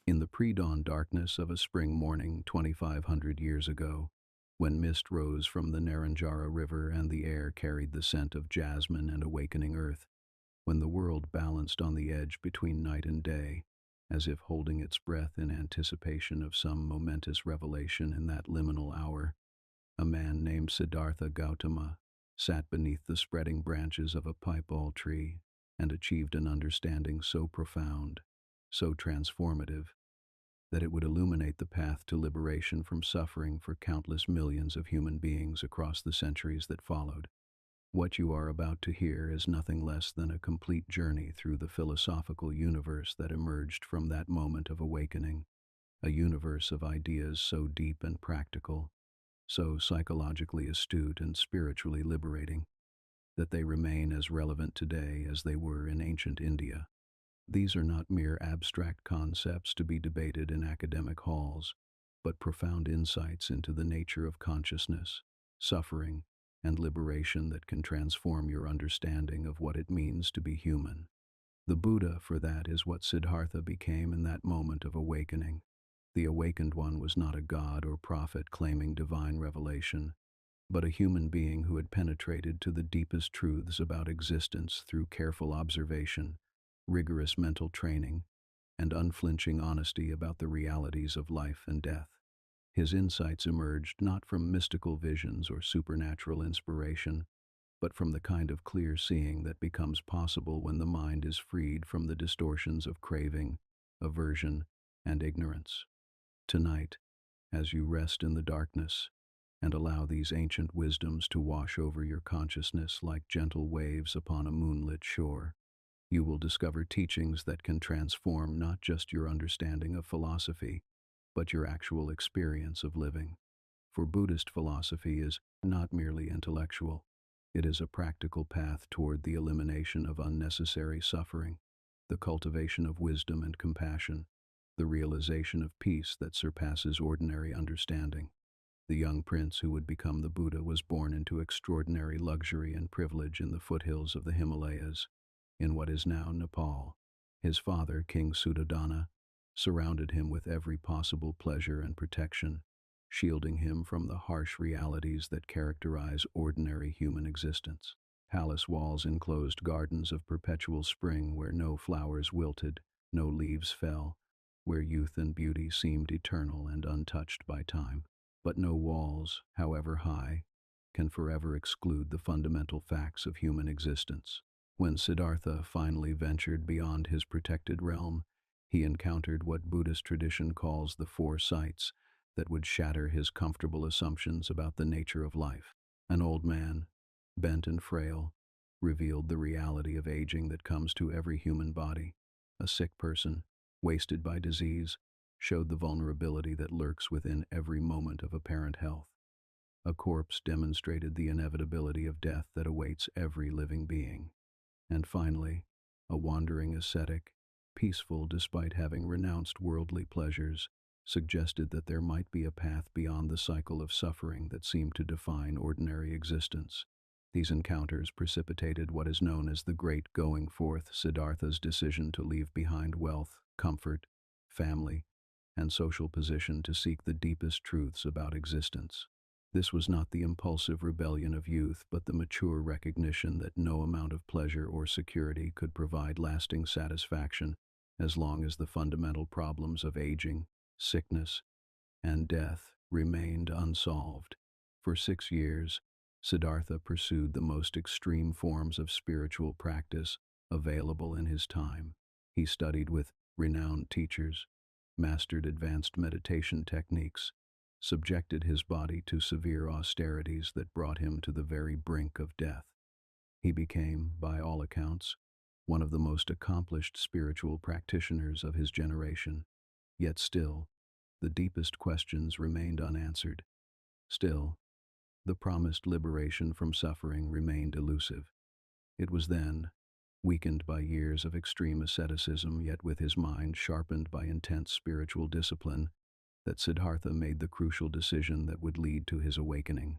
In the pre-dawn darkness of a spring morning 2,500 years ago, when mist rose from the Naranjara River and the air carried the scent of jasmine and awakening earth, when the world balanced on the edge between night and day, as if holding its breath in anticipation of some momentous revelation in that liminal hour, a man named Siddhartha Gautama sat beneath the spreading branches of a piebald tree and achieved an understanding so profound, so transformative, that it would illuminate the path to liberation from suffering for countless millions of human beings across the centuries that followed. What you are about to hear is nothing less than a complete journey through the philosophical universe that emerged from that moment of awakening, a universe of ideas so deep and practical, so psychologically astute and spiritually liberating, that they remain as relevant today as they were in ancient India. These are not mere abstract concepts to be debated in academic halls, but profound insights into the nature of consciousness, suffering, and liberation that can transform your understanding of what it means to be human. The Buddha, for that, is what Siddhartha became in that moment of awakening. The awakened one was not a god or prophet claiming divine revelation, but a human being who had penetrated to the deepest truths about existence through careful observation, rigorous mental training, and unflinching honesty about the realities of life and death. His insights emerged not from mystical visions or supernatural inspiration, but from the kind of clear seeing that becomes possible when the mind is freed from the distortions of craving, aversion, and ignorance. Tonight, as you rest in the darkness and allow these ancient wisdoms to wash over your consciousness like gentle waves upon a moonlit shore, you will discover teachings that can transform not just your understanding of philosophy, but your actual experience of living. For Buddhist philosophy is not merely intellectual, it is a practical path toward the elimination of unnecessary suffering, the cultivation of wisdom and compassion, the realization of peace that surpasses ordinary understanding. The young prince who would become the Buddha was born into extraordinary luxury and privilege in the foothills of the Himalayas, in what is now Nepal. His father, King Suddhodana, surrounded him with every possible pleasure and protection, shielding him from the harsh realities that characterize ordinary human existence. Palace walls enclosed gardens of perpetual spring where no flowers wilted, no leaves fell, where youth and beauty seemed eternal and untouched by time. But no walls, however high, can forever exclude the fundamental facts of human existence. When Siddhartha finally ventured beyond his protected realm, he encountered what Buddhist tradition calls the four sights that would shatter his comfortable assumptions about the nature of life. An old man, bent and frail, revealed the reality of aging that comes to every human body. A sick person, wasted by disease, showed the vulnerability that lurks within every moment of apparent health. A corpse demonstrated the inevitability of death that awaits every living being. And finally, a wandering ascetic, peaceful despite having renounced worldly pleasures, suggested that there might be a path beyond the cycle of suffering that seemed to define ordinary existence. These encounters precipitated what is known as the Great Going Forth, Siddhartha's decision to leave behind wealth, comfort, family, and social position to seek the deepest truths about existence. This was not the impulsive rebellion of youth, but the mature recognition that no amount of pleasure or security could provide lasting satisfaction as long as the fundamental problems of aging, sickness, and death remained unsolved. For 6 years, Siddhartha pursued the most extreme forms of spiritual practice available in his time. He studied with renowned teachers, mastered advanced meditation techniques, subjected his body to severe austerities that brought him to the very brink of death. He became, by all accounts, one of the most accomplished spiritual practitioners of his generation. Yet still, the deepest questions remained unanswered. Still, the promised liberation from suffering remained elusive. It was then, weakened by years of extreme asceticism, yet with his mind sharpened by intense spiritual discipline, that Siddhartha made the crucial decision that would lead to his awakening.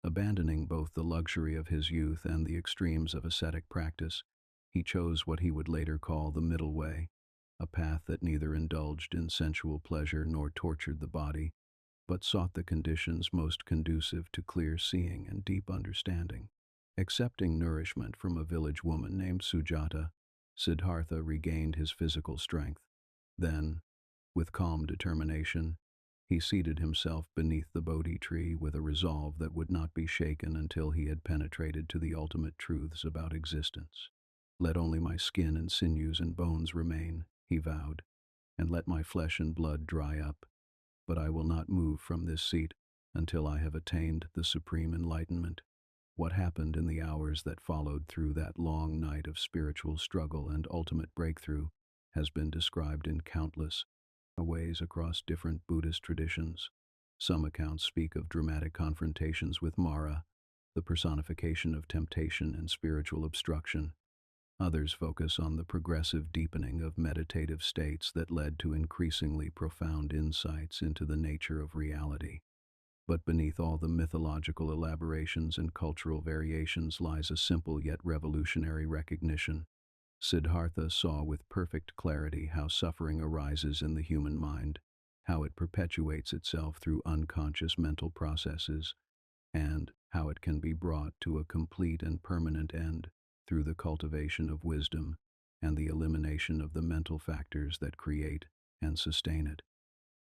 Abandoning both the luxury of his youth and the extremes of ascetic practice, he chose what he would later call the middle way, a path that neither indulged in sensual pleasure nor tortured the body, but sought the conditions most conducive to clear seeing and deep understanding. Accepting nourishment from a village woman named Sujata, Siddhartha regained his physical strength. Then, with calm determination, he seated himself beneath the Bodhi tree with a resolve that would not be shaken until he had penetrated to the ultimate truths about existence. Let only my skin and sinews and bones remain, he vowed, and let my flesh and blood dry up, but I will not move from this seat until I have attained the supreme enlightenment. What happened in the hours that followed through that long night of spiritual struggle and ultimate breakthrough has been described in countless ways across different Buddhist traditions. Some accounts speak of dramatic confrontations with Mara, the personification of temptation and spiritual obstruction. Others focus on the progressive deepening of meditative states that led to increasingly profound insights into the nature of reality. But beneath all the mythological elaborations and cultural variations lies a simple yet revolutionary recognition. Siddhartha saw with perfect clarity how suffering arises in the human mind, how it perpetuates itself through unconscious mental processes, and how it can be brought to a complete and permanent end through the cultivation of wisdom and the elimination of the mental factors that create and sustain it.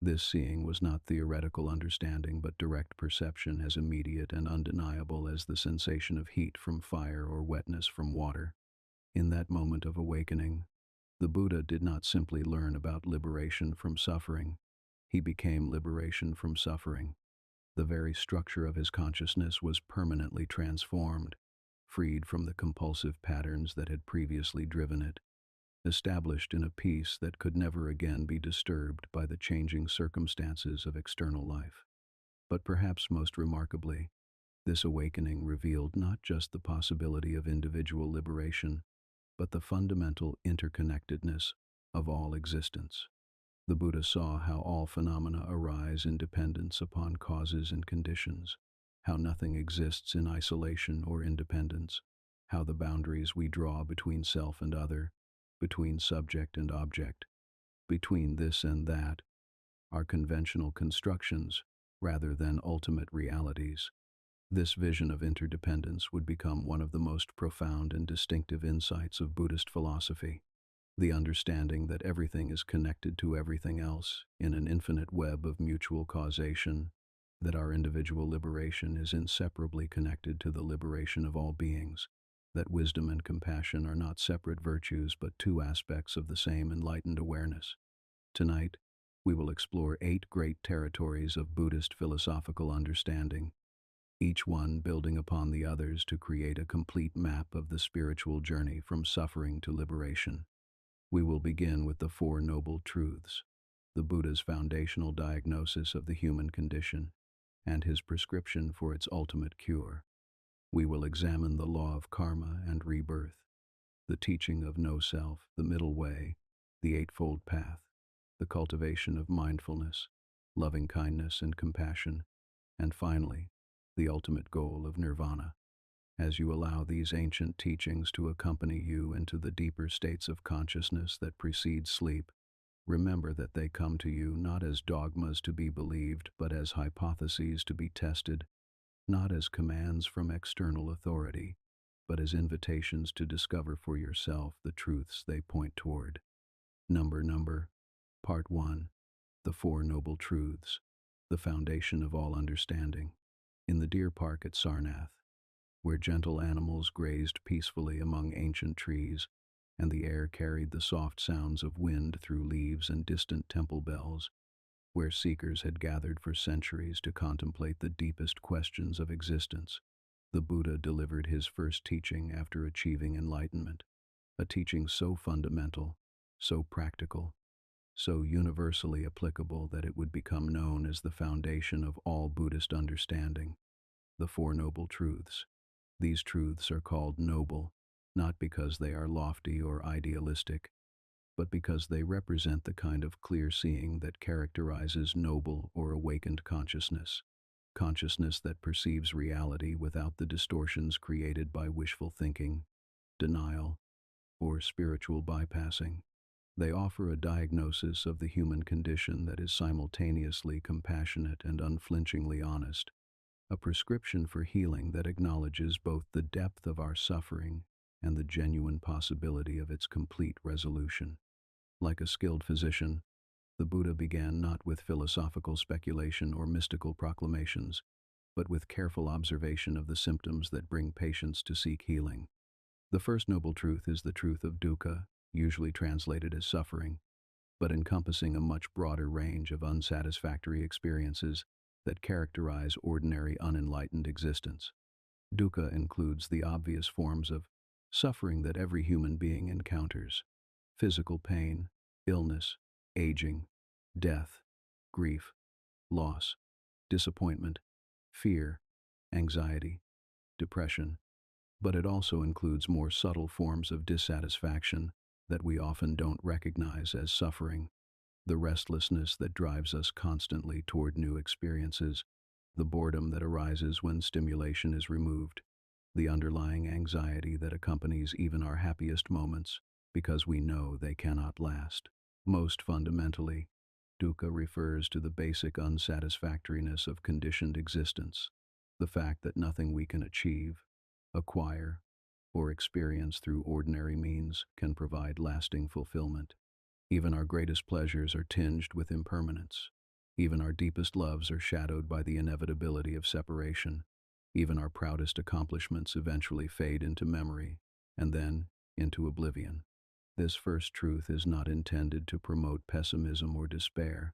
This seeing was not theoretical understanding but direct perception, as immediate and undeniable as the sensation of heat from fire or wetness from water. In that moment of awakening, the Buddha did not simply learn about liberation from suffering. He became liberation from suffering. The very structure of his consciousness was permanently transformed, freed from the compulsive patterns that had previously driven it, established in a peace that could never again be disturbed by the changing circumstances of external life. But perhaps most remarkably, this awakening revealed not just the possibility of individual liberation, but the fundamental interconnectedness of all existence. The Buddha saw how all phenomena arise in dependence upon causes and conditions, how nothing exists in isolation or independence, how the boundaries we draw between self and other, between subject and object, between this and that, are conventional constructions rather than ultimate realities. This vision of interdependence would become one of the most profound and distinctive insights of Buddhist philosophy, the understanding that everything is connected to everything else in an infinite web of mutual causation, that our individual liberation is inseparably connected to the liberation of all beings, that wisdom and compassion are not separate virtues but two aspects of the same enlightened awareness. Tonight, we will explore 8 great territories of Buddhist philosophical understanding, each one building upon the others to create a complete map of the spiritual journey from suffering to liberation. We will begin with the Four Noble Truths, the Buddha's foundational diagnosis of the human condition, and his prescription for its ultimate cure. We will examine the law of karma and rebirth, the teaching of NoSelf, the MiddleWay, the Eightfold Path, the cultivation of mindfulness, loving-kindness and compassion, and finally, the ultimate goal of Nirvana. As you allow these ancient teachings to accompany you into the deeper states of consciousness that precede sleep, remember that they come to you not as dogmas to be believed, but as hypotheses to be tested, not as commands from external authority, but as invitations to discover for yourself the truths they point toward. Number, Part 1. The Four Noble Truths, the foundation of all understanding. In the deer park at Sarnath, where gentle animals grazed peacefully among ancient trees, and the air carried the soft sounds of wind through leaves and distant temple bells, where seekers had gathered for centuries to contemplate the deepest questions of existence, the Buddha delivered his first teaching after achieving enlightenment, a teaching so fundamental, so practical, so universally applicable that it would become known as the foundation of all Buddhist understanding, the Four Noble Truths. These truths are called noble, not because they are lofty or idealistic, but because they represent the kind of clear seeing that characterizes noble or awakened consciousness, consciousness that perceives reality without the distortions created by wishful thinking, denial, or spiritual bypassing. They offer a diagnosis of the human condition that is simultaneously compassionate and unflinchingly honest, a prescription for healing that acknowledges both the depth of our suffering and the genuine possibility of its complete resolution. Like a skilled physician, the Buddha began not with philosophical speculation or mystical proclamations, but with careful observation of the symptoms that bring patients to seek healing. The first noble truth is the truth of dukkha, usually translated as suffering, but encompassing a much broader range of unsatisfactory experiences that characterize ordinary unenlightened existence. Dukkha includes the obvious forms of suffering that every human being encounters: physical pain, illness, aging, death, grief, loss, disappointment, fear, anxiety, depression. But it also includes more subtle forms of dissatisfaction that we often don't recognize as suffering: the restlessness that drives us constantly toward new experiences, the boredom that arises when stimulation is removed, the underlying anxiety that accompanies even our happiest moments because we know they cannot last. Most fundamentally, dukkha refers to the basic unsatisfactoriness of conditioned existence, the fact that nothing we can achieve, acquire, or experience through ordinary means can provide lasting fulfillment. Even our greatest pleasures are tinged with impermanence. Even our deepest loves are shadowed by the inevitability of separation. Even our proudest accomplishments eventually fade into memory, and then into oblivion. This first truth is not intended to promote pessimism or despair,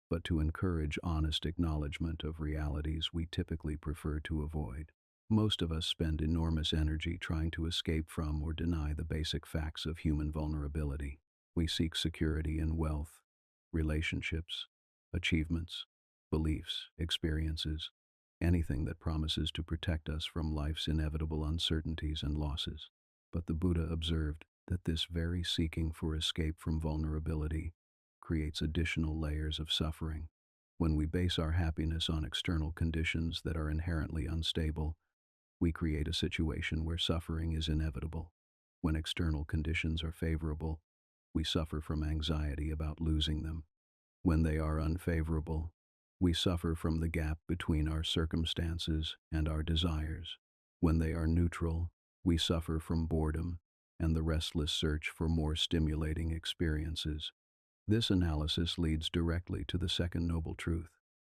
but to encourage honest acknowledgement of realities we typically prefer to avoid. Most of us spend enormous energy trying to escape from or deny the basic facts of human vulnerability. We seek security in wealth, relationships, achievements, beliefs, experiences, anything that promises to protect us from life's inevitable uncertainties and losses. But the Buddha observed that this very seeking for escape from vulnerability creates additional layers of suffering. When we base our happiness on external conditions that are inherently unstable, we create a situation where suffering is inevitable. When external conditions are favorable, we suffer from anxiety about losing them. When they are unfavorable, we suffer from the gap between our circumstances and our desires. When they are neutral, we suffer from boredom and the restless search for more stimulating experiences. This analysis leads directly to the second noble truth,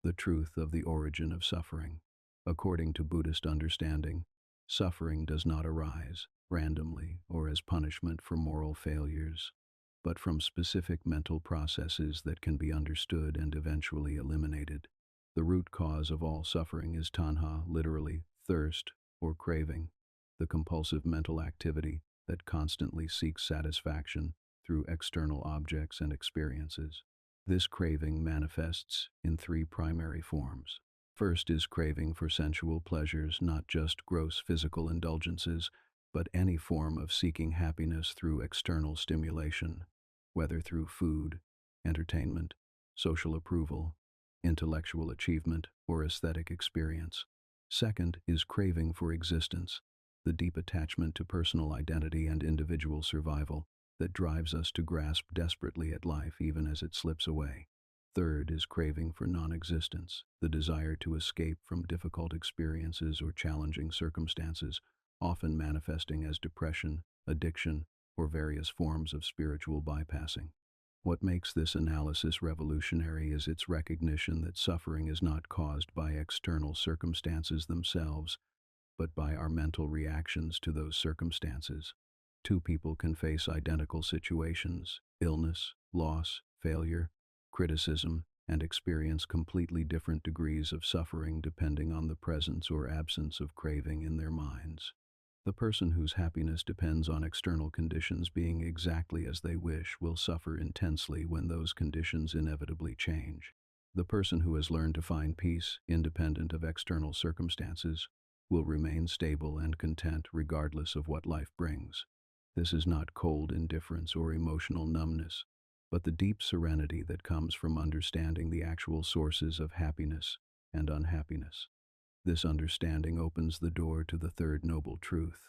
the truth of the origin of suffering. According to Buddhist understanding, suffering does not arise randomly or as punishment for moral failures, but from specific mental processes that can be understood and eventually eliminated. The root cause of all suffering is tanha, literally thirst or craving, the compulsive mental activity that constantly seeks satisfaction through external objects and experiences. This craving manifests in three primary forms. First is craving for sensual pleasures, not just gross physical indulgences, but any form of seeking happiness through external stimulation, whether through food, entertainment, social approval, intellectual achievement, or aesthetic experience. Second is craving for existence, the deep attachment to personal identity and individual survival that drives us to grasp desperately at life even as it slips away. Third is craving for non-existence, the desire to escape from difficult experiences or challenging circumstances, often manifesting as depression, addiction, or various forms of spiritual bypassing. What makes this analysis revolutionary is its recognition that suffering is not caused by external circumstances themselves, but by our mental reactions to those circumstances. Two people can face identical situations, illness, loss, failure, criticism, and experience completely different degrees of suffering depending on the presence or absence of craving in their minds. The person whose happiness depends on external conditions being exactly as they wish will suffer intensely when those conditions inevitably change. The person who has learned to find peace, independent of external circumstances, will remain stable and content regardless of what life brings. This is not cold indifference or emotional numbness, but the deep serenity that comes from understanding the actual sources of happiness and unhappiness. This understanding opens the door to the third noble truth,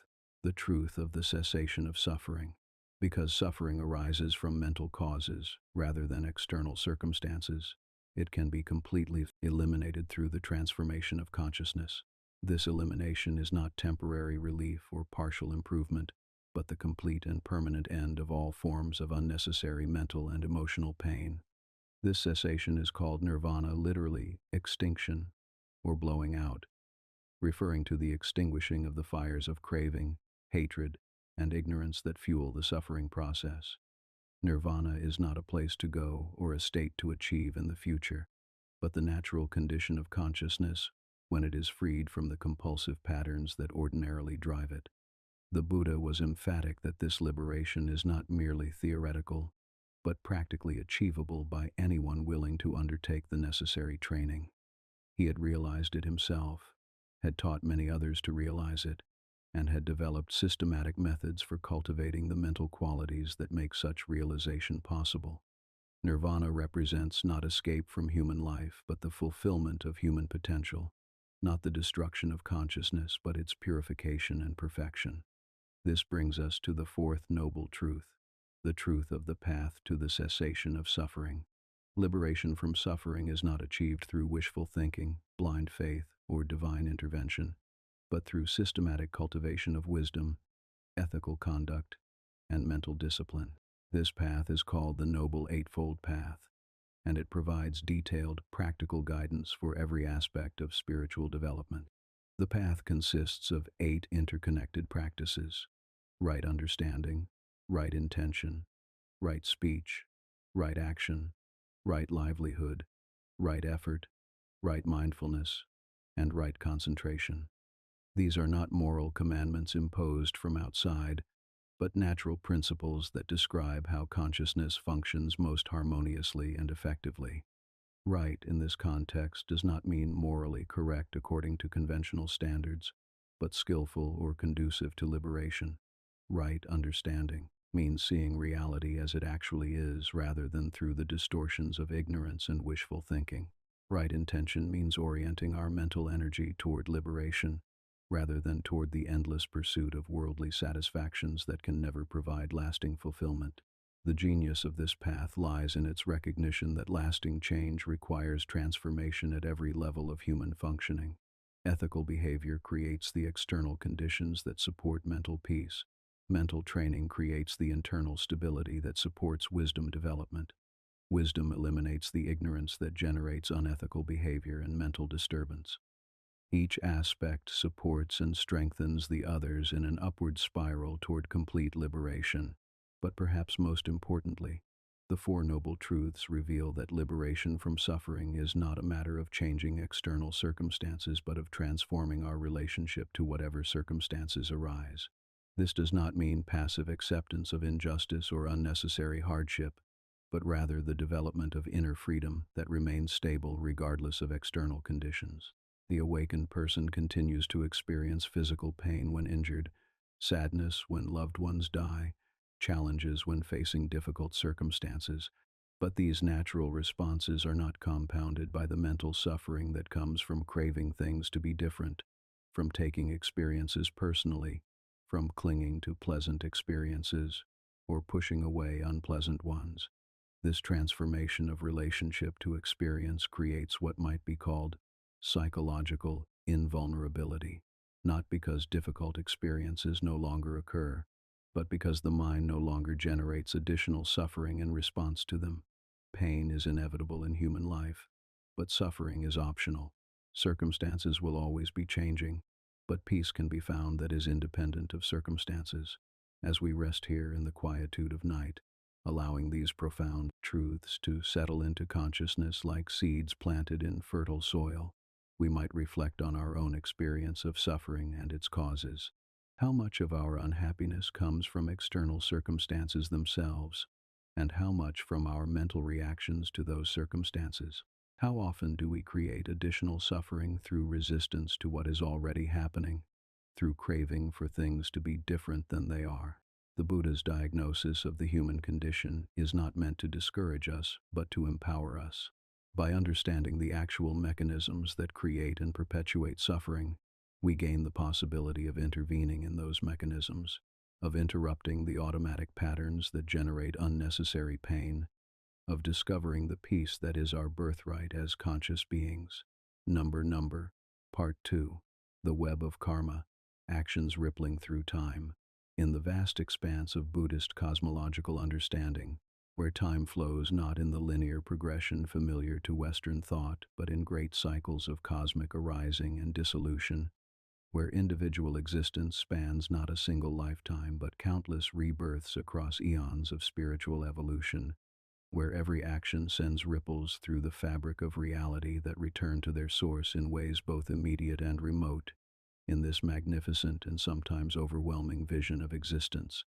the truth of the cessation of suffering. Because suffering arises from mental causes rather than external circumstances, it can be completely eliminated through the transformation of consciousness. This elimination is not temporary relief or partial improvement, but the complete and permanent end of all forms of unnecessary mental and emotional pain. This cessation is called nirvana, literally extinction or blowing out, referring to the extinguishing of the fires of craving, hatred, and ignorance that fuel the suffering process. Nirvana is not a place to go or a state to achieve in the future, but the natural condition of consciousness when it is freed from the compulsive patterns that ordinarily drive it. The Buddha was emphatic that this liberation is not merely theoretical, but practically achievable by anyone willing to undertake the necessary training. He had realized it himself, had taught many others to realize it, and had developed systematic methods for cultivating the mental qualities that make such realization possible. Nirvana represents not escape from human life, but the fulfillment of human potential, not the destruction of consciousness, but its purification and perfection. This brings us to the fourth noble truth, the truth of the path to the cessation of suffering. Liberation from suffering is not achieved through wishful thinking, blind faith, or divine intervention, but through systematic cultivation of wisdom, ethical conduct, and mental discipline. This path is called the Noble Eightfold Path, and it provides detailed, practical guidance for every aspect of spiritual development. The path consists of 8 interconnected practices: right understanding, right intention, right speech, right action, right livelihood, right effort, right mindfulness, and right concentration. These are not moral commandments imposed from outside, but natural principles that describe how consciousness functions most harmoniously and effectively. Right in this context does not mean morally correct according to conventional standards, but skillful or conducive to liberation. Right understanding means seeing reality as it actually is rather than through the distortions of ignorance and wishful thinking. Right intention means orienting our mental energy toward liberation rather than toward the endless pursuit of worldly satisfactions that can never provide lasting fulfillment. The genius of this path lies in its recognition that lasting change requires transformation at every level of human functioning. Ethical behavior creates the external conditions that support mental peace. Mental training creates the internal stability that supports wisdom development. Wisdom eliminates the ignorance that generates unethical behavior and mental disturbance. Each aspect supports and strengthens the others in an upward spiral toward complete liberation. But perhaps most importantly, the Four Noble Truths reveal that liberation from suffering is not a matter of changing external circumstances, but of transforming our relationship to whatever circumstances arise. This does not mean passive acceptance of injustice or unnecessary hardship, but rather the development of inner freedom that remains stable regardless of external conditions. The awakened person continues to experience physical pain when injured, sadness when loved ones die, challenges when facing difficult circumstances, but these natural responses are not compounded by the mental suffering that comes from craving things to be different, from taking experiences personally, from clinging to pleasant experiences, or pushing away unpleasant ones. This transformation of relationship to experience creates what might be called psychological invulnerability, not because difficult experiences no longer occur, but because the mind no longer generates additional suffering in response to them. Pain is inevitable in human life, but suffering is optional. Circumstances will always be changing, but peace can be found that is independent of circumstances. As we rest here in the quietude of night, allowing these profound truths to settle into consciousness like seeds planted in fertile soil, we might reflect on our own experience of suffering and its causes. How much of our unhappiness comes from external circumstances themselves, and how much from our mental reactions to those circumstances? How often do we create additional suffering through resistance to what is already happening, through craving for things to be different than they are? The Buddha's diagnosis of the human condition is not meant to discourage us, but to empower us. By understanding the actual mechanisms that create and perpetuate suffering, we gain the possibility of intervening in those mechanisms. of interrupting the automatic patterns that generate unnecessary pain, of discovering the peace that is our birthright as conscious beings. Number. Part 2. The Web of Karma, Actions Rippling Through Time. In the vast expanse of Buddhist cosmological understanding, where time flows not in the linear progression familiar to Western thought, but in great cycles of cosmic arising and dissolution, where individual existence spans not a single lifetime but countless rebirths across eons of spiritual evolution, where every action sends ripples through the fabric of reality that return to their source in ways both immediate and remote. In this magnificent and sometimes overwhelming vision of existence,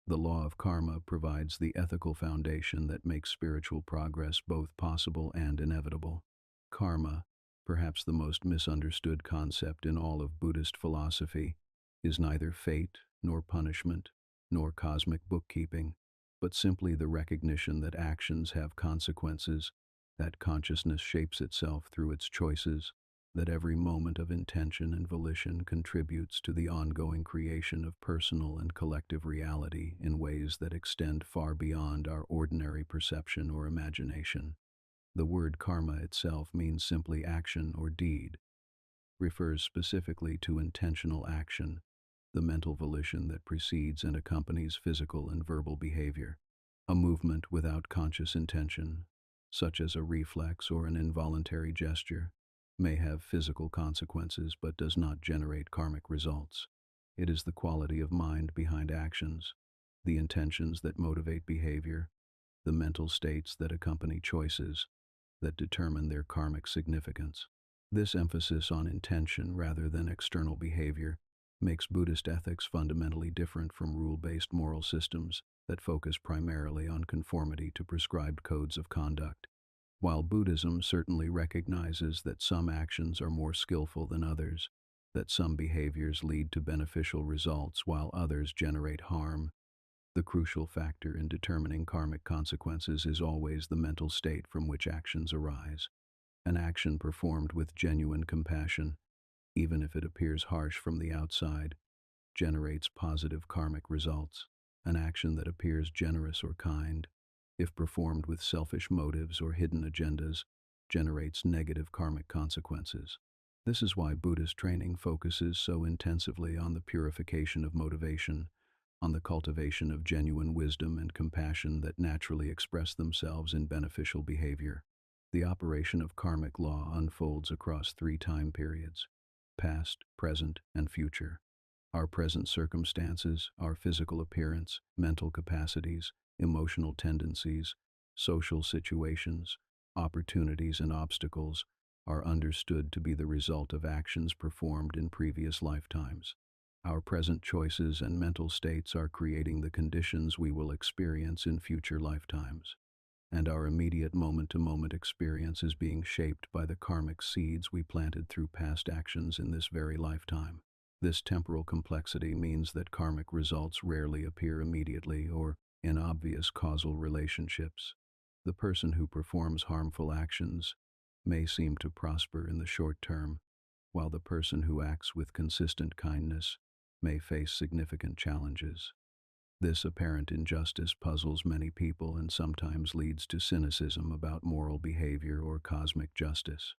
the law of karma provides the ethical foundation that makes spiritual progress both possible and inevitable. Karma, perhaps the most misunderstood concept in all of Buddhist philosophy, is neither fate, nor punishment, nor cosmic bookkeeping, but simply the recognition that actions have consequences, that consciousness shapes itself through its choices, that every moment of intention and volition contributes to the ongoing creation of personal and collective reality in ways that extend far beyond our ordinary perception or imagination. The word karma itself means simply action or deed, refers specifically to intentional action, the mental volition that precedes and accompanies physical and verbal behavior. A movement without conscious intention, such as a reflex or an involuntary gesture, may have physical consequences but does not generate karmic results. It is the quality of mind behind actions, the intentions that motivate behavior, the mental states that accompany choices, that determine their karmic significance. This emphasis on intention rather than external behavior makes Buddhist ethics fundamentally different from rule-based moral systems that focus primarily on conformity to prescribed codes of conduct. While Buddhism certainly recognizes that some actions are more skillful than others, that some behaviors lead to beneficial results while others generate harm, the crucial factor in determining karmic consequences is always the mental state from which actions arise. An action performed with genuine compassion, even if it appears harsh from the outside, generates positive karmic results. An action that appears generous or kind, if performed with selfish motives or hidden agendas, generates negative karmic consequences. This is why Buddhist training focuses so intensively on the purification of motivation, on the cultivation of genuine wisdom and compassion that naturally express themselves in beneficial behavior. The operation of karmic law unfolds across 3 time periods: past, present, and future. Our present circumstances, our physical appearance, mental capacities, emotional tendencies, social situations, opportunities and obstacles are understood to be the result of actions performed in previous lifetimes. Our present choices and mental states are creating the conditions we will experience in future lifetimes. And our immediate moment-to-moment experience is being shaped by the karmic seeds we planted through past actions in this very lifetime. This temporal complexity means that karmic results rarely appear immediately or in obvious causal relationships. The person who performs harmful actions may seem to prosper in the short term, while the person who acts with consistent kindness may face significant challenges. This apparent injustice puzzles many people and sometimes leads to cynicism about moral behavior or cosmic justice.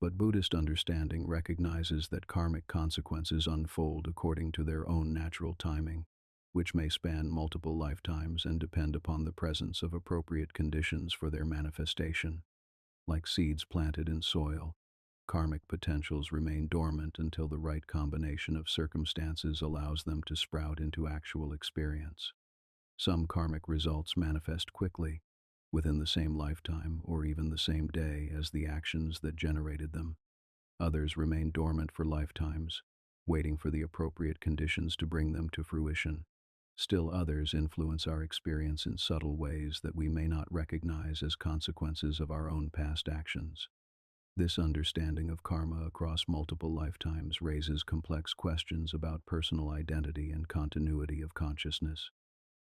But Buddhist understanding recognizes that karmic consequences unfold according to their own natural timing, which may span multiple lifetimes and depend upon the presence of appropriate conditions for their manifestation. Like seeds planted in soil, karmic potentials remain dormant until the right combination of circumstances allows them to sprout into actual experience. Some karmic results manifest quickly, within the same lifetime or even the same day as the actions that generated them. Others remain dormant for lifetimes, waiting for the appropriate conditions to bring them to fruition. Still others influence our experience in subtle ways that we may not recognize as consequences of our own past actions. This understanding of karma across multiple lifetimes raises complex questions about personal identity and continuity of consciousness.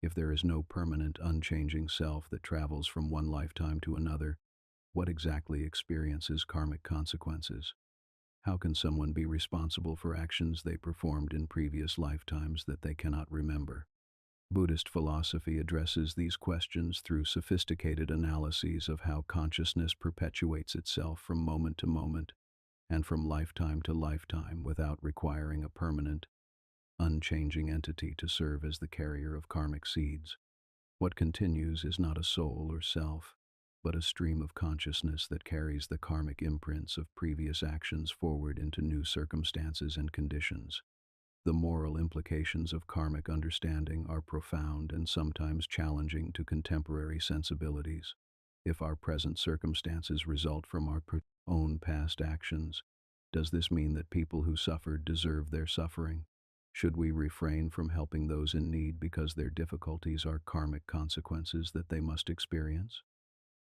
If there is no permanent, unchanging self that travels from one lifetime to another, what exactly experiences karmic consequences? How can someone be responsible for actions they performed in previous lifetimes that they cannot remember? Buddhist philosophy addresses these questions through sophisticated analyses of how consciousness perpetuates itself from moment to moment and from lifetime to lifetime without requiring a permanent, unchanging entity to serve as the carrier of karmic seeds. What continues is not a soul or self, but a stream of consciousness that carries the karmic imprints of previous actions forward into new circumstances and conditions. The moral implications of karmic understanding are profound and sometimes challenging to contemporary sensibilities. If our present circumstances result from our own past actions, does this mean that people who suffered deserve their suffering? Should we refrain from helping those in need because their difficulties are karmic consequences that they must experience?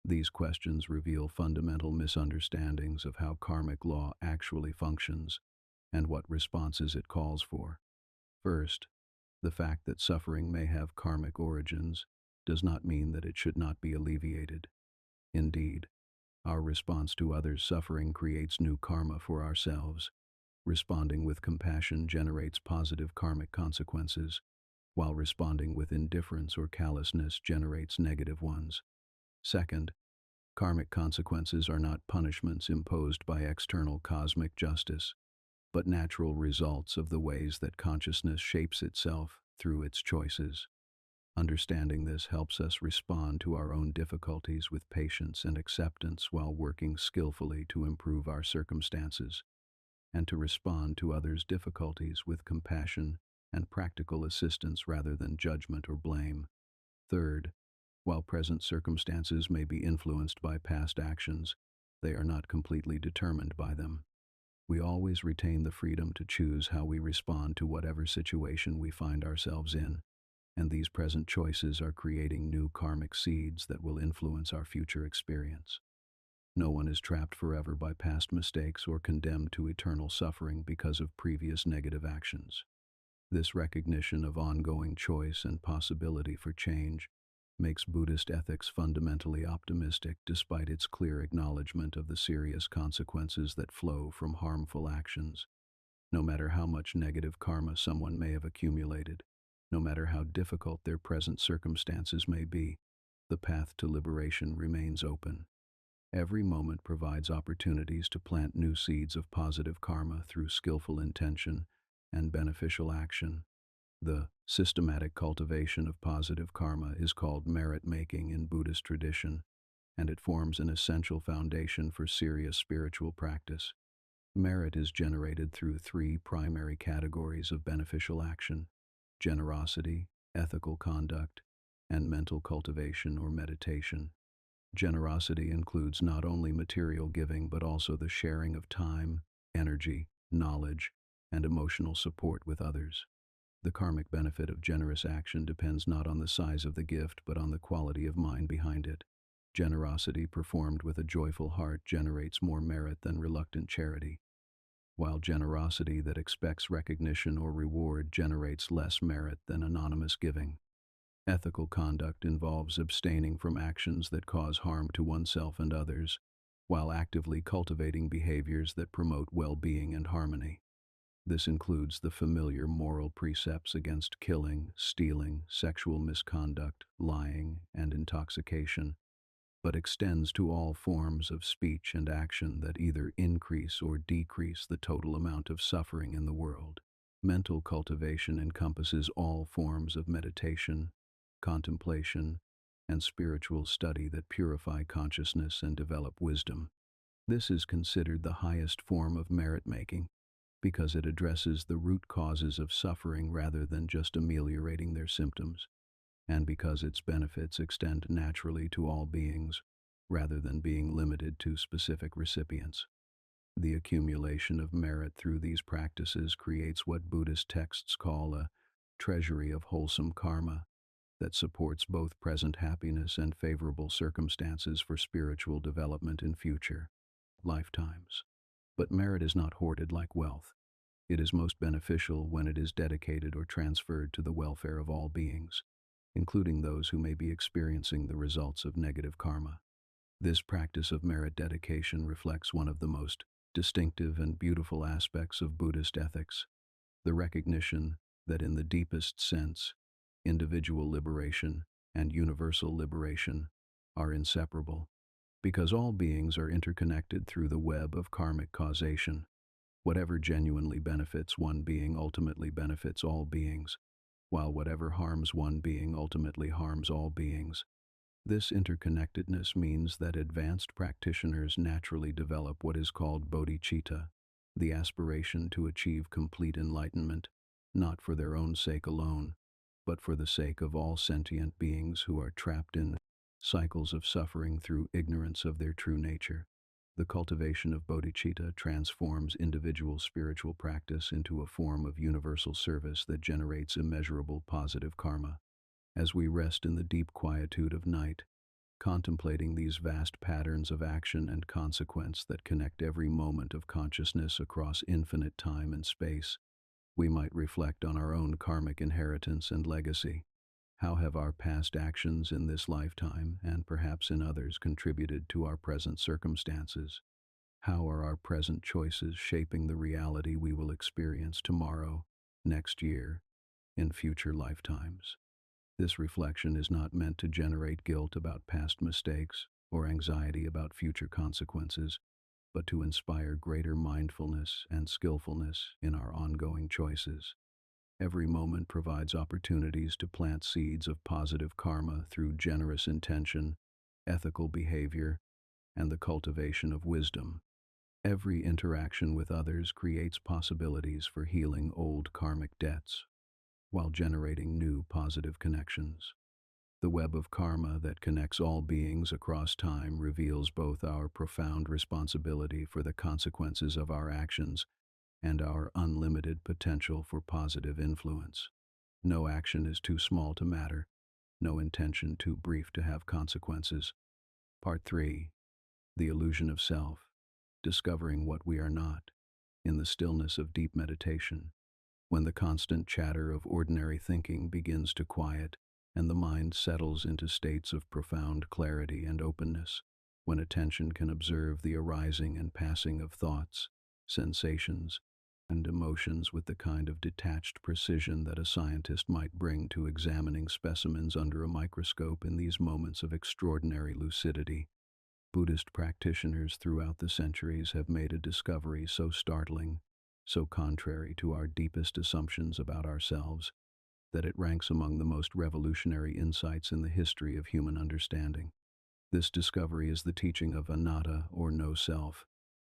These questions reveal fundamental misunderstandings of how karmic law actually functions and what responses it calls for. First, the fact that suffering may have karmic origins does not mean that it should not be alleviated. Indeed, our response to others' suffering creates new karma for ourselves. Responding with compassion generates positive karmic consequences, while responding with indifference or callousness generates negative ones. Second, karmic consequences are not punishments imposed by external cosmic justice, but natural results of the ways that consciousness shapes itself through its choices. Understanding this helps us respond to our own difficulties with patience and acceptance while working skillfully to improve our circumstances, and to respond to others' difficulties with compassion and practical assistance rather than judgment or blame. Third, while present circumstances may be influenced by past actions, they are not completely determined by them. We always retain the freedom to choose how we respond to whatever situation we find ourselves in, and these present choices are creating new karmic seeds that will influence our future experience. No one is trapped forever by past mistakes or condemned to eternal suffering because of previous negative actions. This recognition of ongoing choice and possibility for change makes Buddhist ethics fundamentally optimistic despite its clear acknowledgement of the serious consequences that flow from harmful actions. No matter how much negative karma someone may have accumulated, no matter how difficult their present circumstances may be, the path to liberation remains open. Every moment provides opportunities to plant new seeds of positive karma through skillful intention and beneficial action. The systematic cultivation of positive karma is called merit-making in Buddhist tradition, and it forms an essential foundation for serious spiritual practice. Merit is generated through three primary categories of beneficial action: generosity, ethical conduct, and mental cultivation or meditation. Generosity includes not only material giving but also the sharing of time, energy, knowledge, and emotional support with others. The karmic benefit of generous action depends not on the size of the gift but on the quality of mind behind it. Generosity performed with a joyful heart generates more merit than reluctant charity, while generosity that expects recognition or reward generates less merit than anonymous giving. Ethical conduct involves abstaining from actions that cause harm to oneself and others, while actively cultivating behaviors that promote well-being and harmony. This includes the familiar moral precepts against killing, stealing, sexual misconduct, lying, and intoxication, but extends to all forms of speech and action that either increase or decrease the total amount of suffering in the world. Mental cultivation encompasses all forms of meditation, contemplation, and spiritual study that purify consciousness and develop wisdom. This is considered the highest form of merit-making because it addresses the root causes of suffering rather than just ameliorating their symptoms, and because its benefits extend naturally to all beings rather than being limited to specific recipients. The accumulation of merit through these practices creates what Buddhist texts call a treasury of wholesome karma that supports both present happiness and favorable circumstances for spiritual development in future lifetimes. But merit is not hoarded like wealth. It is most beneficial when it is dedicated or transferred to the welfare of all beings, including those who may be experiencing the results of negative karma. This practice of merit dedication reflects one of the most distinctive and beautiful aspects of Buddhist ethics, the recognition that in the deepest sense, individual liberation and universal liberation are inseparable, because all beings are interconnected through the web of karmic causation. Whatever genuinely benefits one being ultimately benefits all beings, while whatever harms one being ultimately harms all beings. This interconnectedness means that advanced practitioners naturally develop what is called bodhicitta, the aspiration to achieve complete enlightenment, not for their own sake alone, but for the sake of all sentient beings who are trapped in cycles of suffering through ignorance of their true nature. The cultivation of bodhicitta transforms individual spiritual practice into a form of universal service that generates immeasurable positive karma. As we rest in the deep quietude of night, contemplating these vast patterns of action and consequence that connect every moment of consciousness across infinite time and space, we might reflect on our own karmic inheritance and legacy. How have our past actions in this lifetime, and perhaps in others, contributed to our present circumstances? How are our present choices shaping the reality we will experience tomorrow, next year, in future lifetimes? This reflection is not meant to generate guilt about past mistakes or anxiety about future consequences, but to inspire greater mindfulness and skillfulness in our ongoing choices. Every moment provides opportunities to plant seeds of positive karma through generous intention, ethical behavior, and the cultivation of wisdom. Every interaction with others creates possibilities for healing old karmic debts, while generating new positive connections. The web of karma that connects all beings across time reveals both our profound responsibility for the consequences of our actions and our unlimited potential for positive influence. No action is too small to matter, no intention too brief to have consequences. Part 3. The Illusion of Self. Discovering what we are not. In the stillness of deep meditation, when the constant chatter of ordinary thinking begins to quiet, and the mind settles into states of profound clarity and openness, when attention can observe the arising and passing of thoughts, sensations, and emotions with the kind of detached precision that a scientist might bring to examining specimens under a microscope. In these moments of extraordinary lucidity, Buddhist practitioners throughout the centuries have made a discovery so startling, so contrary to our deepest assumptions about ourselves, that it ranks among the most revolutionary insights in the history of human understanding. This discovery is the teaching of anatta, or no-self,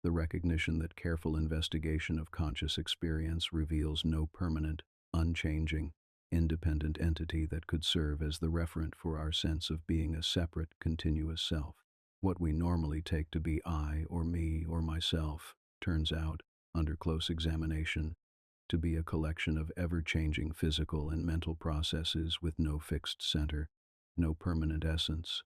the recognition that careful investigation of conscious experience reveals no permanent, unchanging, independent entity that could serve as the referent for our sense of being a separate, continuous self. What we normally take to be I or me or myself turns out, under close examination, to be a collection of ever-changing physical and mental processes with no fixed center, no permanent essence,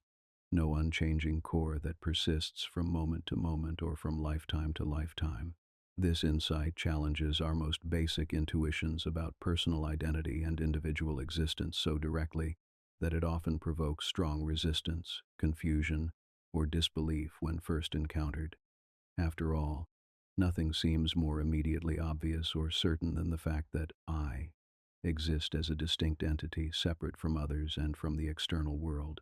no unchanging core that persists from moment to moment or from lifetime to lifetime. This insight challenges our most basic intuitions about personal identity and individual existence so directly that it often provokes strong resistance, confusion, or disbelief when first encountered. After all, nothing seems more immediately obvious or certain than the fact that I exist as a distinct entity separate from others and from the external world.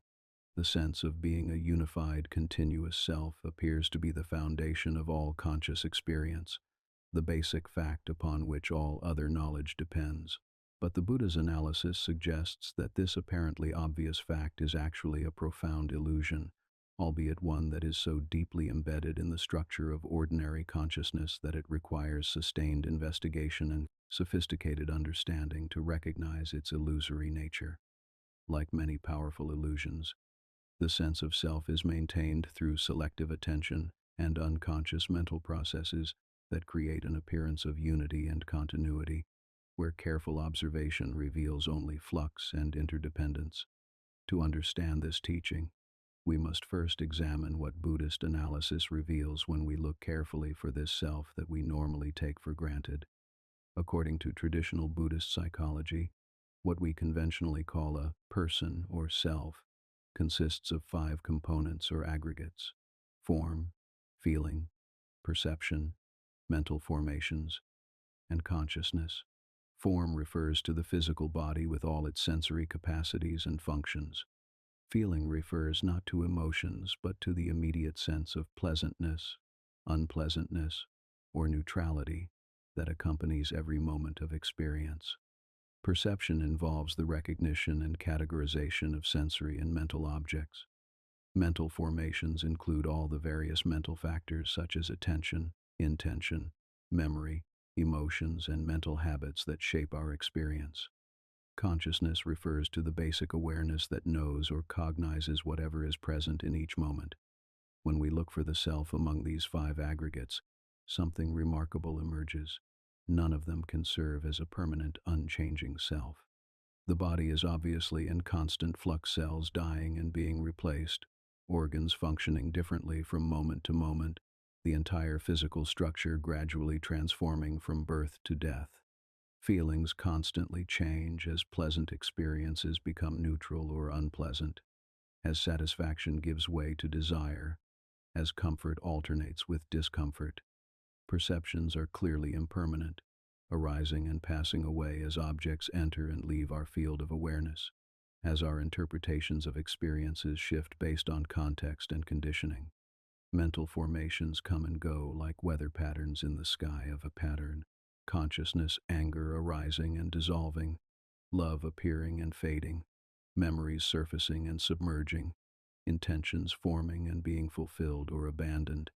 The sense of being a unified, continuous self appears to be the foundation of all conscious experience, the basic fact upon which all other knowledge depends. But the Buddha's analysis suggests that this apparently obvious fact is actually a profound illusion, albeit one that is so deeply embedded in the structure of ordinary consciousness that it requires sustained investigation and sophisticated understanding to recognize its illusory nature. Like many powerful illusions, the sense of self is maintained through selective attention and unconscious mental processes that create an appearance of unity and continuity, where careful observation reveals only flux and interdependence. To understand this teaching, we must first examine what Buddhist analysis reveals when we look carefully for this self that we normally take for granted. According to traditional Buddhist psychology, what we conventionally call a person or self consists of 5 components or aggregates: form, feeling, perception, mental formations, and consciousness. Form refers to the physical body with all its sensory capacities and functions. Feeling refers not to emotions, but to the immediate sense of pleasantness, unpleasantness, or neutrality that accompanies every moment of experience. Perception involves the recognition and categorization of sensory and mental objects. Mental formations include all the various mental factors such as attention, intention, memory, emotions, and mental habits that shape our experience. Consciousness refers to the basic awareness that knows or cognizes whatever is present in each moment. When we look for the self among these five aggregates, something remarkable emerges. None of them can serve as a permanent, unchanging self. The body is obviously in constant flux, cells dying and being replaced, organs functioning differently from moment to moment, the entire physical structure gradually transforming from birth to death. Feelings constantly change as pleasant experiences become neutral or unpleasant, as satisfaction gives way to desire, as comfort alternates with discomfort. Perceptions are clearly impermanent, arising and passing away as objects enter and leave our field of awareness, as our interpretations of experiences shift based on context and conditioning. Mental formations come and go like weather patterns in the sky of a pattern. Consciousness, anger arising and dissolving, love appearing and fading, memories surfacing and submerging, intentions forming and being fulfilled or abandoned.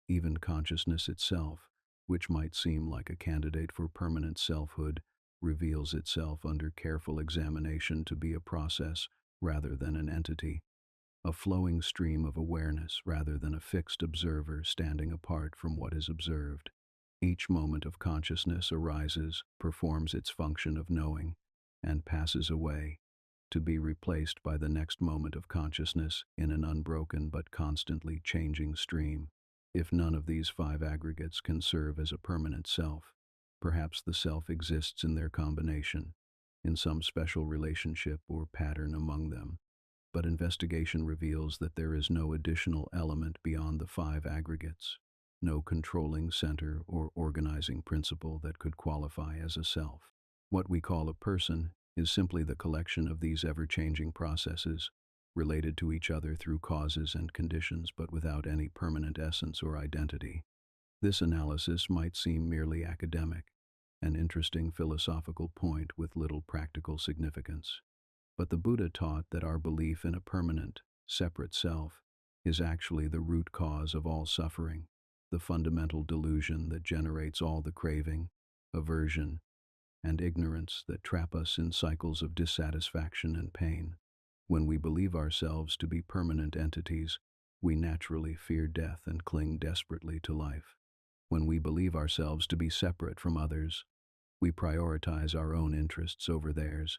Even consciousness itself, which might seem like a candidate for permanent selfhood, reveals itself under careful examination to be a process rather than an entity, a flowing stream of awareness rather than a fixed observer standing apart from what is observed. Each moment of consciousness arises, performs its function of knowing, and passes away, to be replaced by the next moment of consciousness in an unbroken but constantly changing stream. If none of these five aggregates can serve as a permanent self, perhaps the self exists in their combination, in some special relationship or pattern among them. But investigation reveals that there is no additional element beyond the five aggregates, no controlling center or organizing principle that could qualify as a self. What we call a person is simply the collection of these ever-changing processes, related to each other through causes and conditions but without any permanent essence or identity. This analysis might seem merely academic, an interesting philosophical point with little practical significance. But the Buddha taught that our belief in a permanent, separate self is actually the root cause of all suffering, the fundamental delusion that generates all the craving, aversion, and ignorance that trap us in cycles of dissatisfaction and pain. When we believe ourselves to be permanent entities, we naturally fear death and cling desperately to life. When we believe ourselves to be separate from others, we prioritize our own interests over theirs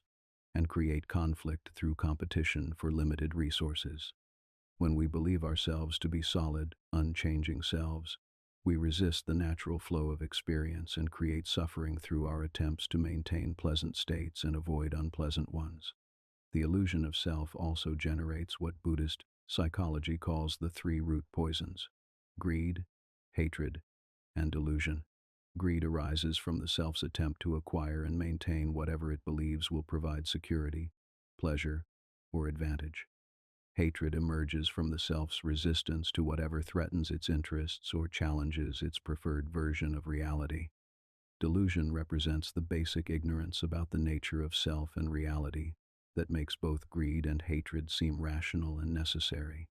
and create conflict through competition for limited resources. When we believe ourselves to be solid, unchanging selves, we resist the natural flow of experience and create suffering through our attempts to maintain pleasant states and avoid unpleasant ones. The illusion of self also generates what Buddhist psychology calls the three root poisons: greed, hatred, and delusion. Greed arises from the self's attempt to acquire and maintain whatever it believes will provide security, pleasure, or advantage. Hatred emerges from the self's resistance to whatever threatens its interests or challenges its preferred version of reality. Delusion represents the basic ignorance about the nature of self and reality that makes both greed and hatred seem rational and necessary.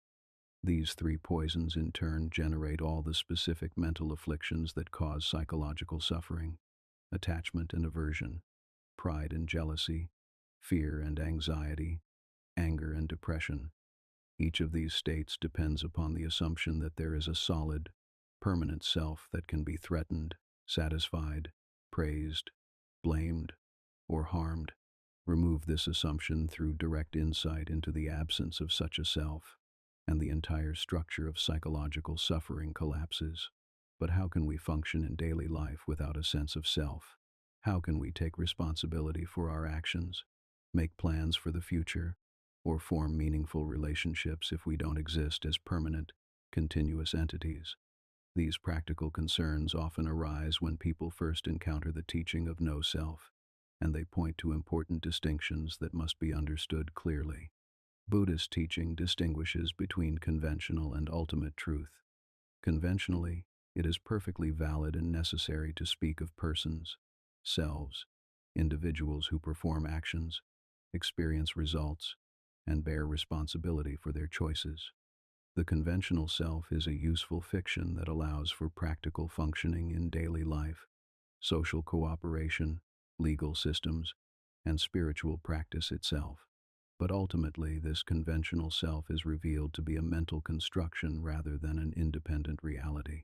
These three poisons in turn generate all the specific mental afflictions that cause psychological suffering: attachment and aversion, pride and jealousy, fear and anxiety, anger and depression. Each of these states depends upon the assumption that there is a solid, permanent self that can be threatened, satisfied, praised, blamed, or harmed. Remove this assumption through direct insight into the absence of such a self, and the entire structure of psychological suffering collapses. But how can we function in daily life without a sense of self? How can we take responsibility for our actions, make plans for the future, or form meaningful relationships if we don't exist as permanent, continuous entities? These practical concerns often arise when people first encounter the teaching of no self, and they point to important distinctions that must be understood clearly. Buddhist teaching distinguishes between conventional and ultimate truth. Conventionally, it is perfectly valid and necessary to speak of persons, selves, individuals who perform actions, experience results, and bear responsibility for their choices. The conventional self is a useful fiction that allows for practical functioning in daily life, social cooperation, legal systems, and spiritual practice itself. But ultimately, this conventional self is revealed to be a mental construction rather than an independent reality.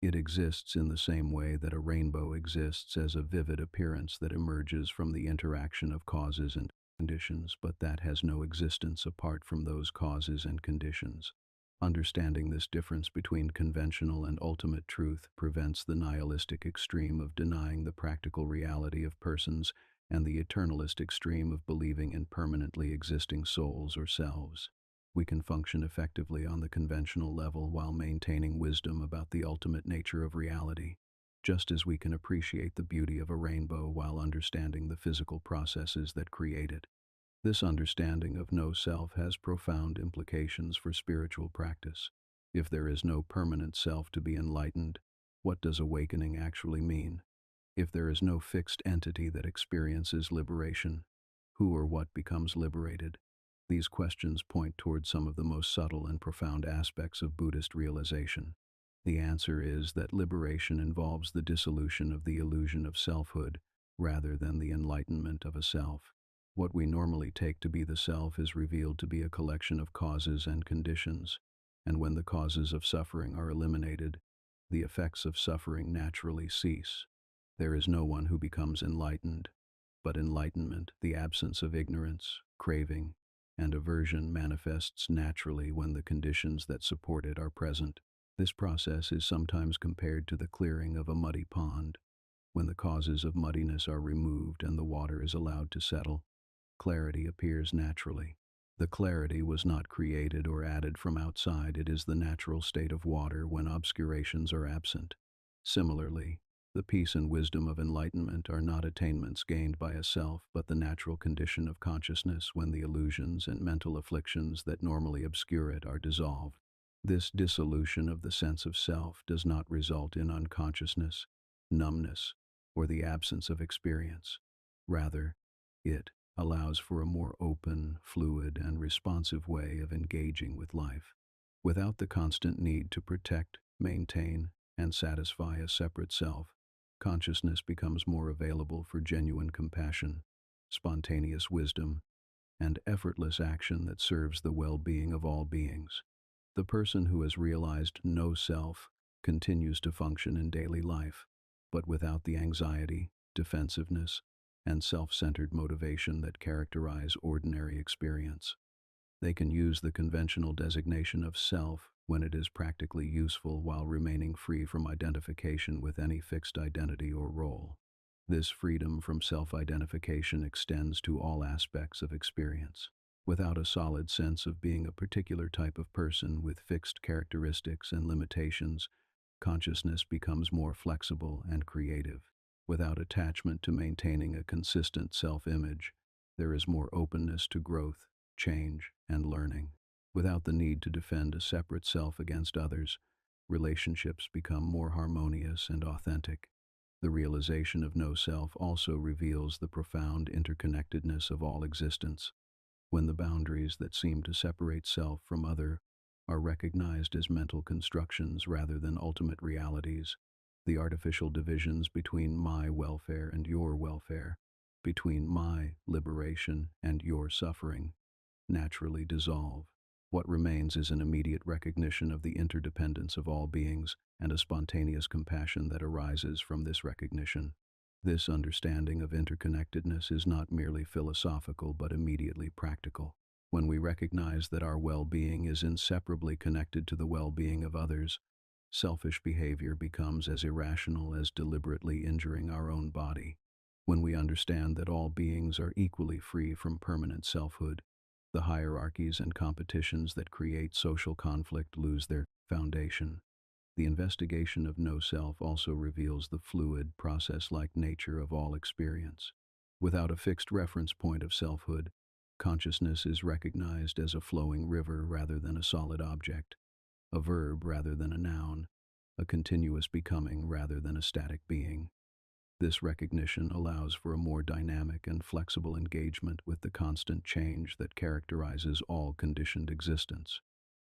It exists in the same way that a rainbow exists as a vivid appearance that emerges from the interaction of causes and conditions, but that has no existence apart from those causes and conditions. Understanding this difference between conventional and ultimate truth prevents the nihilistic extreme of denying the practical reality of persons and the eternalist extreme of believing in permanently existing souls or selves. We can function effectively on the conventional level while maintaining wisdom about the ultimate nature of reality, just as we can appreciate the beauty of a rainbow while understanding the physical processes that create it. This understanding of no self has profound implications for spiritual practice. If there is no permanent self to be enlightened, what does awakening actually mean? If there is no fixed entity that experiences liberation, who or what becomes liberated? These questions point toward some of the most subtle and profound aspects of Buddhist realization. The answer is that liberation involves the dissolution of the illusion of selfhood rather than the enlightenment of a self. What we normally take to be the self is revealed to be a collection of causes and conditions, and when the causes of suffering are eliminated, the effects of suffering naturally cease. There is no one who becomes enlightened, but enlightenment, the absence of ignorance, craving, and aversion manifests naturally when the conditions that support it are present. This process is sometimes compared to the clearing of a muddy pond. When the causes of muddiness are removed and the water is allowed to settle, clarity appears naturally. The clarity was not created or added from outside, it is the natural state of water when obscurations are absent. Similarly, the peace and wisdom of enlightenment are not attainments gained by a self, but the natural condition of consciousness when the illusions and mental afflictions that normally obscure it are dissolved. This dissolution of the sense of self does not result in unconsciousness, numbness, or the absence of experience. Rather, it allows for a more open, fluid, and responsive way of engaging with life. Without the constant need to protect, maintain, and satisfy a separate self, consciousness becomes more available for genuine compassion, spontaneous wisdom, and effortless action that serves the well-being of all beings. The person who has realized no self continues to function in daily life, but without the anxiety, defensiveness, and self-centered motivation that characterize ordinary experience. They can use the conventional designation of self when it is practically useful while remaining free from identification with any fixed identity or role. This freedom from self-identification extends to all aspects of experience. Without a solid sense of being a particular type of person with fixed characteristics and limitations, consciousness becomes more flexible and creative. Without attachment to maintaining a consistent self-image, there is more openness to growth, change, and learning. Without the need to defend a separate self against others, relationships become more harmonious and authentic. The realization of no self also reveals the profound interconnectedness of all existence. When the boundaries that seem to separate self from other are recognized as mental constructions rather than ultimate realities, the artificial divisions between my welfare and your welfare, between my liberation and your suffering, naturally dissolve. What remains is an immediate recognition of the interdependence of all beings and a spontaneous compassion that arises from this recognition. This understanding of interconnectedness is not merely philosophical but immediately practical. When we recognize that our well-being is inseparably connected to the well-being of others, selfish behavior becomes as irrational as deliberately injuring our own body. When we understand that all beings are equally free from permanent selfhood, the hierarchies and competitions that create social conflict lose their foundation. The investigation of no-self also reveals the fluid, process-like nature of all experience. Without a fixed reference point of selfhood, consciousness is recognized as a flowing river rather than a solid object, a verb rather than a noun, a continuous becoming rather than a static being. This recognition allows for a more dynamic and flexible engagement with the constant change that characterizes all conditioned existence.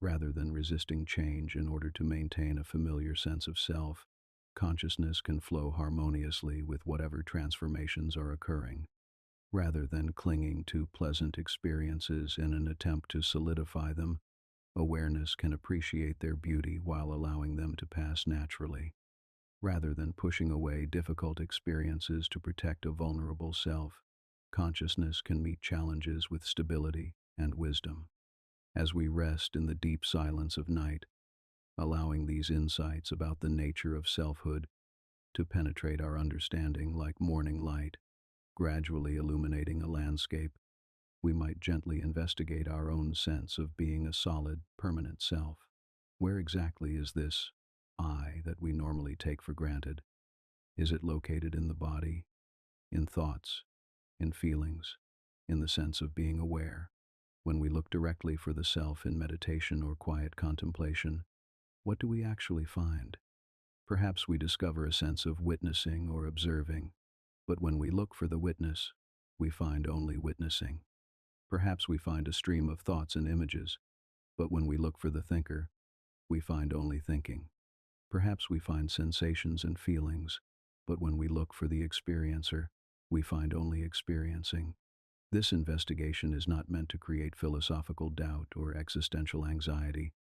Rather than resisting change in order to maintain a familiar sense of self, consciousness can flow harmoniously with whatever transformations are occurring. Rather than clinging to pleasant experiences in an attempt to solidify them, awareness can appreciate their beauty while allowing them to pass naturally. Rather than pushing away difficult experiences to protect a vulnerable self, consciousness can meet challenges with stability and wisdom. As we rest in the deep silence of night, allowing these insights about the nature of selfhood to penetrate our understanding like morning light, gradually illuminating a landscape, we might gently investigate our own sense of being a solid, permanent self. Where exactly is this I that we normally take for granted? Is it located in the body, in thoughts, in feelings, in the sense of being aware? When we look directly for the self in meditation or quiet contemplation, what do we actually find? Perhaps we discover a sense of witnessing or observing, but when we look for the witness, we find only witnessing. Perhaps we find a stream of thoughts and images, but when we look for the thinker, we find only thinking. Perhaps we find sensations and feelings, but when we look for the experiencer, we find only experiencing. This investigation is not meant to create philosophical doubt or existential anxiety,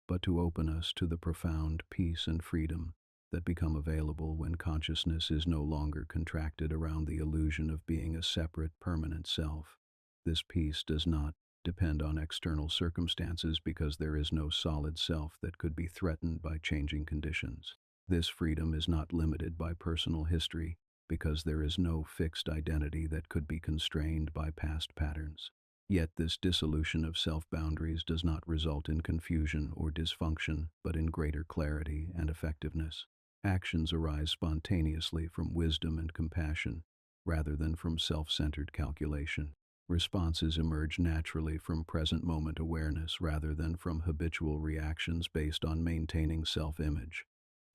but to open us to the profound peace and freedom that become available when consciousness is no longer contracted around the illusion of being a separate, permanent self. This peace does not depend on external circumstances because there is no solid self that could be threatened by changing conditions. This freedom is not limited by personal history because there is no fixed identity that could be constrained by past patterns. Yet this dissolution of self-boundaries does not result in confusion or dysfunction, but in greater clarity and effectiveness. Actions arise spontaneously from wisdom and compassion, rather than from self-centered calculation. Responses emerge naturally from present moment awareness rather than from habitual reactions based on maintaining self-image.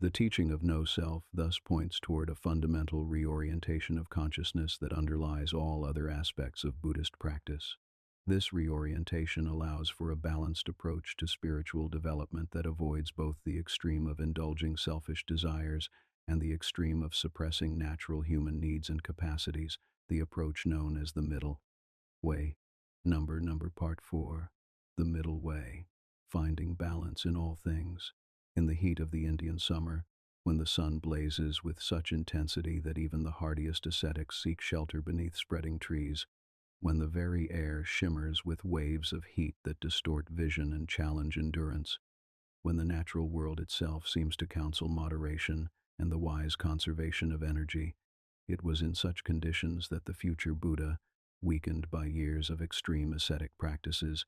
The teaching of no-self thus points toward a fundamental reorientation of consciousness that underlies all other aspects of Buddhist practice. This reorientation allows for a balanced approach to spiritual development that avoids both the extreme of indulging selfish desires and the extreme of suppressing natural human needs and capacities, the approach known as the middle way. Part 4. The Middle Way. Finding balance in all things. In the heat of the Indian summer, when the sun blazes with such intensity that even the hardiest ascetics seek shelter beneath spreading trees, when the very air shimmers with waves of heat that distort vision and challenge endurance, when the natural world itself seems to counsel moderation and the wise conservation of energy, it was in such conditions that the future Buddha, weakened by years of extreme ascetic practices,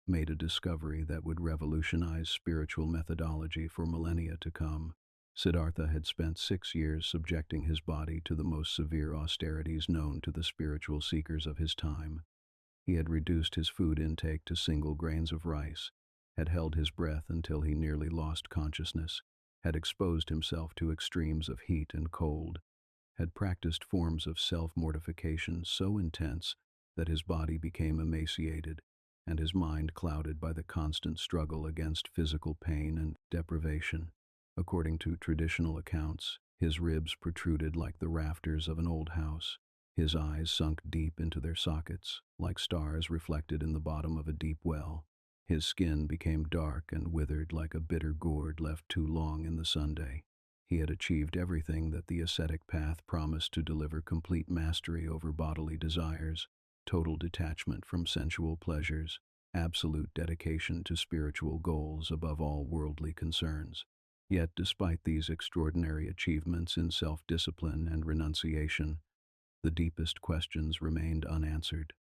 made a discovery that would revolutionize spiritual methodology for millennia to come. Siddhartha had spent 6 years subjecting his body to the most severe austerities known to the spiritual seekers of his time. He had reduced his food intake to single grains of rice, had held his breath until he nearly lost consciousness, had exposed himself to extremes of heat and cold, had practiced forms of self-mortification so intense that his body became emaciated and his mind clouded by the constant struggle against physical pain and deprivation. According to traditional accounts, his ribs protruded like the rafters of an old house. His eyes sunk deep into their sockets, like stars reflected in the bottom of a deep well. His skin became dark and withered like a bitter gourd left too long in the sunday. He had achieved everything that the ascetic path promised to deliver: complete mastery over bodily desires, total detachment from sensual pleasures, absolute dedication to spiritual goals above all worldly concerns. Yet, despite these extraordinary achievements in self-discipline and renunciation, the deepest questions remained unanswered.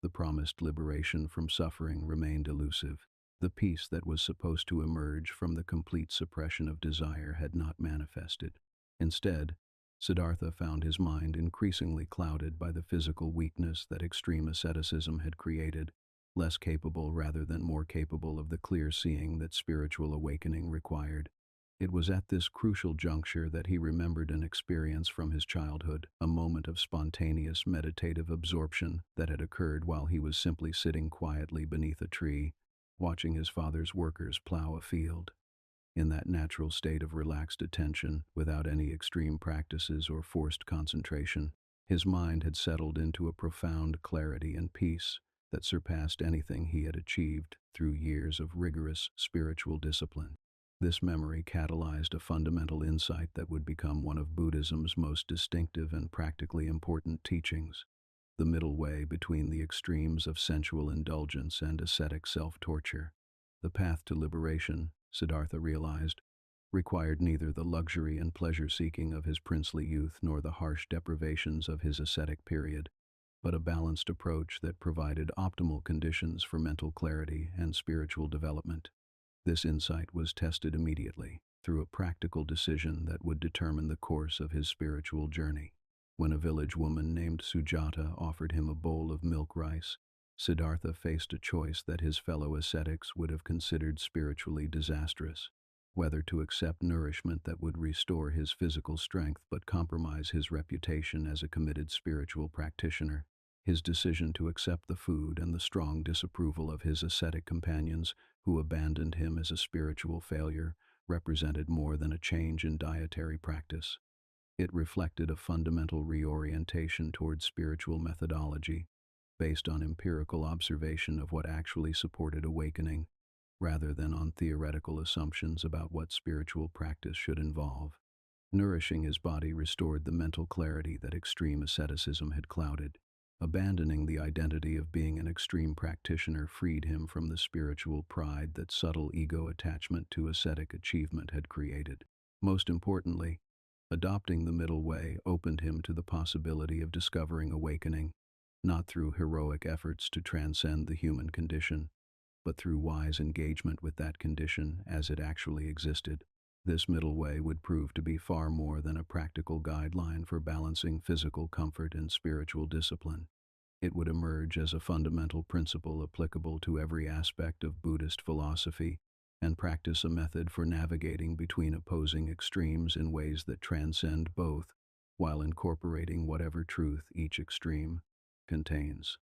The promised liberation from suffering remained elusive. The peace that was supposed to emerge from the complete suppression of desire had not manifested. Instead, Siddhartha found his mind increasingly clouded by the physical weakness that extreme asceticism had created, less capable rather than more capable of the clear seeing that spiritual awakening required. It was at this crucial juncture that he remembered an experience from his childhood, a moment of spontaneous meditative absorption that had occurred while he was simply sitting quietly beneath a tree, watching his father's workers plow a field. In that natural state of relaxed attention, without any extreme practices or forced concentration, his mind had settled into a profound clarity and peace that surpassed anything he had achieved through years of rigorous spiritual discipline. This memory catalyzed a fundamental insight that would become one of Buddhism's most distinctive and practically important teachings: the middle way between the extremes of sensual indulgence and ascetic self-torture. The path to liberation, Siddhartha realized, required neither the luxury and pleasure-seeking of his princely youth nor the harsh deprivations of his ascetic period, but a balanced approach that provided optimal conditions for mental clarity and spiritual development. This insight was tested immediately, through a practical decision that would determine the course of his spiritual journey. When a village woman named Sujata offered him a bowl of milk rice, Siddhartha faced a choice that his fellow ascetics would have considered spiritually disastrous: whether to accept nourishment that would restore his physical strength but compromise his reputation as a committed spiritual practitioner. His decision to accept the food and the strong disapproval of his ascetic companions, who abandoned him as a spiritual failure, represented more than a change in dietary practice. It reflected a fundamental reorientation towards spiritual methodology, based on empirical observation of what actually supported awakening, rather than on theoretical assumptions about what spiritual practice should involve. Nourishing his body restored the mental clarity that extreme asceticism had clouded. Abandoning the identity of being an extreme practitioner freed him from the spiritual pride that subtle ego attachment to ascetic achievement had created. Most importantly, adopting the middle way opened him to the possibility of discovering awakening, not through heroic efforts to transcend the human condition, but through wise engagement with that condition as it actually existed. This middle way would prove to be far more than a practical guideline for balancing physical comfort and spiritual discipline. It would emerge as a fundamental principle applicable to every aspect of Buddhist philosophy, and practice a method for navigating between opposing extremes in ways that transcend both, while incorporating whatever truth each extreme contains.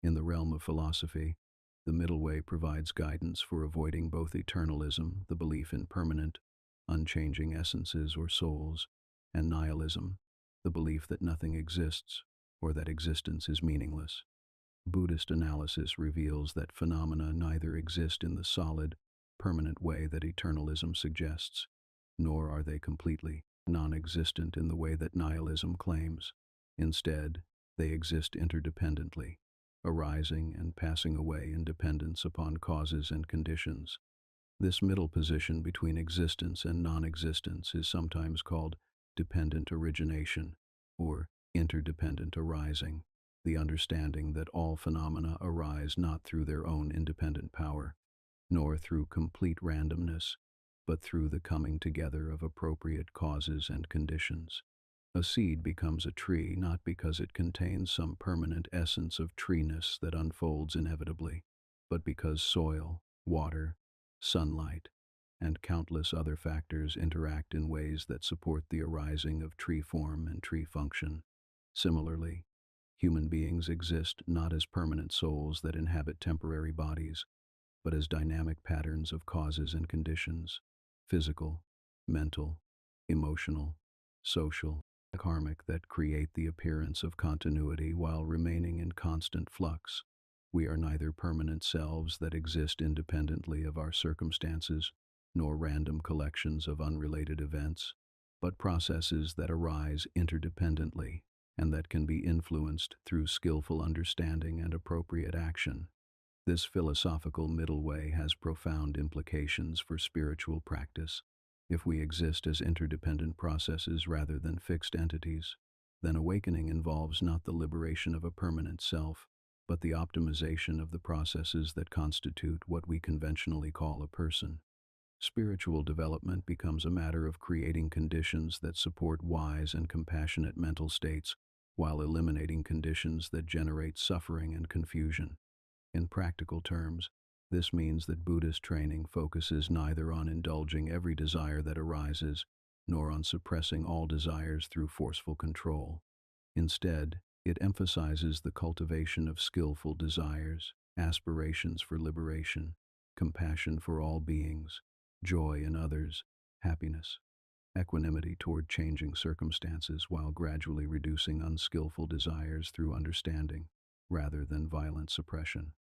In the realm of philosophy, the middle way provides guidance for avoiding both eternalism, the belief in permanent, unchanging essences or souls, and nihilism, the belief that nothing exists or that existence is meaningless. Buddhist analysis reveals that phenomena neither exist in the solid, permanent way that eternalism suggests, nor are they completely non-existent in the way that nihilism claims. Instead, they exist interdependently, arising and passing away in dependence upon causes and conditions. This middle position between existence and non-existence is sometimes called dependent origination, or interdependent arising, the understanding that all phenomena arise not through their own independent power, nor through complete randomness, but through the coming together of appropriate causes and conditions. A seed becomes a tree not because it contains some permanent essence of treeness that unfolds inevitably, but because soil, water, sunlight, and countless other factors interact in ways that support the arising of tree form and tree function. Similarly, human beings exist not as permanent souls that inhabit temporary bodies, but as dynamic patterns of causes and conditions: physical, mental, emotional, social, karmic, that create the appearance of continuity while remaining in constant flux. We are neither permanent selves that exist independently of our circumstances, nor random collections of unrelated events, but processes that arise interdependently and that can be influenced through skillful understanding and appropriate action. This philosophical middle way has profound implications for spiritual practice. If we exist as interdependent processes rather than fixed entities, then awakening involves not the liberation of a permanent self, but the optimization of the processes that constitute what we conventionally call a person. Spiritual development becomes a matter of creating conditions that support wise and compassionate mental states while eliminating conditions that generate suffering and confusion. In practical terms, this means that Buddhist training focuses neither on indulging every desire that arises, nor on suppressing all desires through forceful control. Instead, it emphasizes the cultivation of skillful desires, aspirations for liberation, compassion for all beings, joy in others, happiness, equanimity toward changing circumstances while gradually reducing unskillful desires through understanding, rather than violent suppression.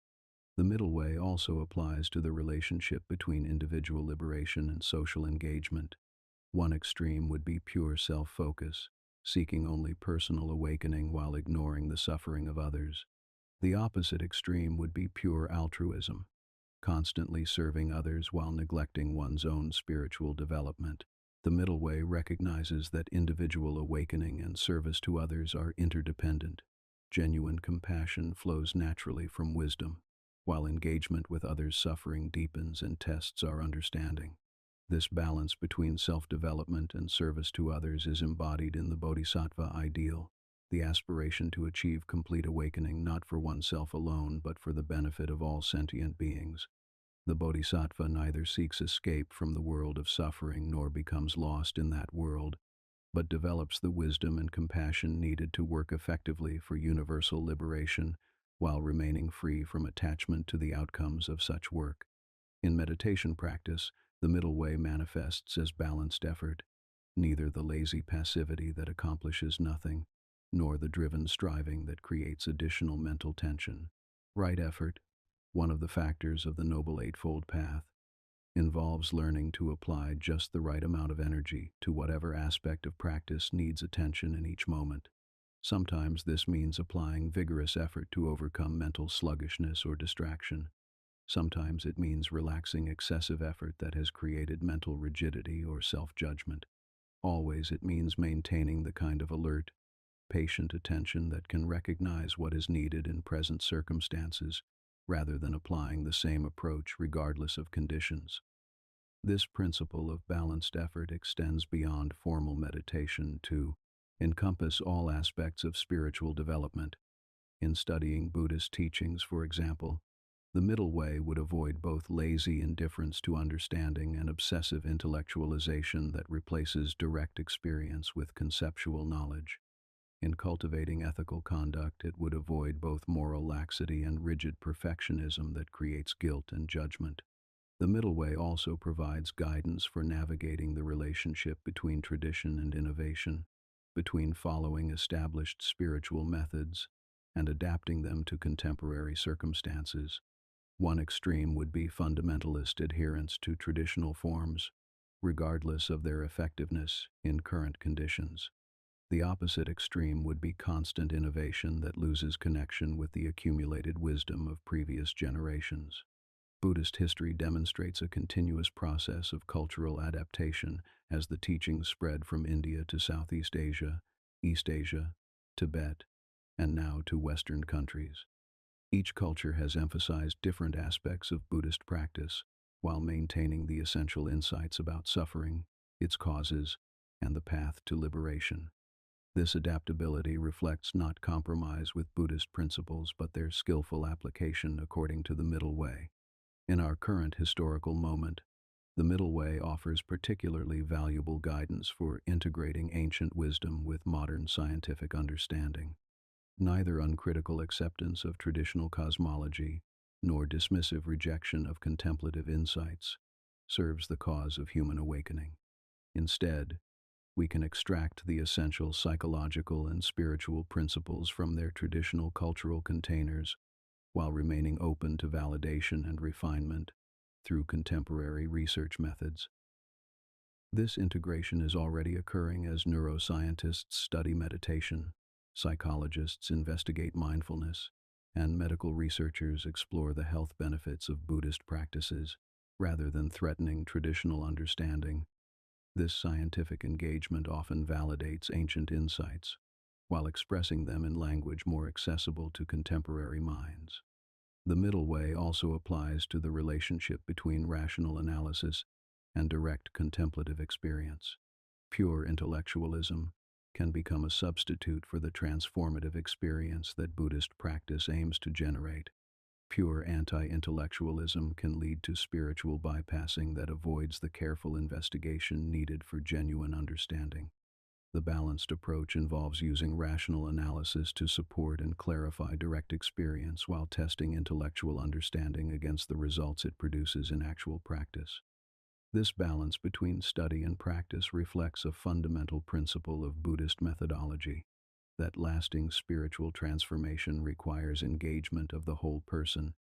The middle way also applies to the relationship between individual liberation and social engagement. One extreme would be pure self-focus, seeking only personal awakening while ignoring the suffering of others. The opposite extreme would be pure altruism, constantly serving others while neglecting one's own spiritual development. The middle way recognizes that individual awakening and service to others are interdependent. Genuine compassion flows naturally from wisdom, while engagement with others' suffering deepens and tests our understanding. This balance between self-development and service to others is embodied in the Bodhisattva ideal, the aspiration to achieve complete awakening not for oneself alone but for the benefit of all sentient beings. The Bodhisattva neither seeks escape from the world of suffering nor becomes lost in that world, but develops the wisdom and compassion needed to work effectively for universal liberation while remaining free from attachment to the outcomes of such work. In meditation practice, the middle way manifests as balanced effort, neither the lazy passivity that accomplishes nothing, nor the driven striving that creates additional mental tension. Right effort, one of the factors of the Noble Eightfold Path, involves learning to apply just the right amount of energy to whatever aspect of practice needs attention in each moment. Sometimes this means applying vigorous effort to overcome mental sluggishness or distraction. Sometimes it means relaxing excessive effort that has created mental rigidity or self-judgment. Always it means maintaining the kind of alert, patient attention that can recognize what is needed in present circumstances, rather than applying the same approach regardless of conditions. This principle of balanced effort extends beyond formal meditation to encompass all aspects of spiritual development. In studying Buddhist teachings, for example, the middle way would avoid both lazy indifference to understanding and obsessive intellectualization that replaces direct experience with conceptual knowledge. In cultivating ethical conduct, it would avoid both moral laxity and rigid perfectionism that creates guilt and judgment. The middle way also provides guidance for navigating the relationship between tradition and innovation, between following established spiritual methods and adapting them to contemporary circumstances. One extreme would be fundamentalist adherence to traditional forms, regardless of their effectiveness in current conditions. The opposite extreme would be constant innovation that loses connection with the accumulated wisdom of previous generations. Buddhist history demonstrates a continuous process of cultural adaptation as the teachings spread from India to Southeast Asia, East Asia, Tibet, and now to Western countries. Each culture has emphasized different aspects of Buddhist practice while maintaining the essential insights about suffering, its causes, and the path to liberation. This adaptability reflects not compromise with Buddhist principles but their skillful application according to the middle way. In our current historical moment, the middle way offers particularly valuable guidance for integrating ancient wisdom with modern scientific understanding. Neither uncritical acceptance of traditional cosmology nor dismissive rejection of contemplative insights serves the cause of human awakening. Instead, we can extract the essential psychological and spiritual principles from their traditional cultural containers while remaining open to validation and refinement through contemporary research methods. This integration is already occurring as neuroscientists study meditation, psychologists investigate mindfulness, and medical researchers explore the health benefits of Buddhist practices rather than threatening traditional understanding. This scientific engagement often validates ancient insights, while expressing them in language more accessible to contemporary minds. The middle way also applies to the relationship between rational analysis and direct contemplative experience. Pure intellectualism can become a substitute for the transformative experience that Buddhist practice aims to generate. Pure anti-intellectualism can lead to spiritual bypassing that avoids the careful investigation needed for genuine understanding. The balanced approach involves using rational analysis to support and clarify direct experience while testing intellectual understanding against the results it produces in actual practice. This balance between study and practice reflects a fundamental principle of Buddhist methodology, that lasting spiritual transformation requires engagement of the whole person: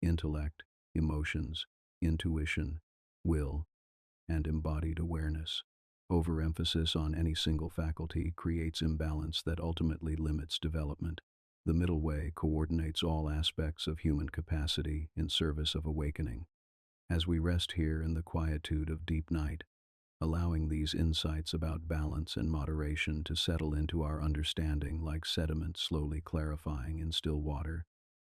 intellect, emotions, intuition, will, and embodied awareness. Overemphasis on any single faculty creates imbalance that ultimately limits development. The middle way coordinates all aspects of human capacity in service of awakening. As we rest here in the quietude of deep night, allowing these insights about balance and moderation to settle into our understanding like sediment slowly clarifying in still water,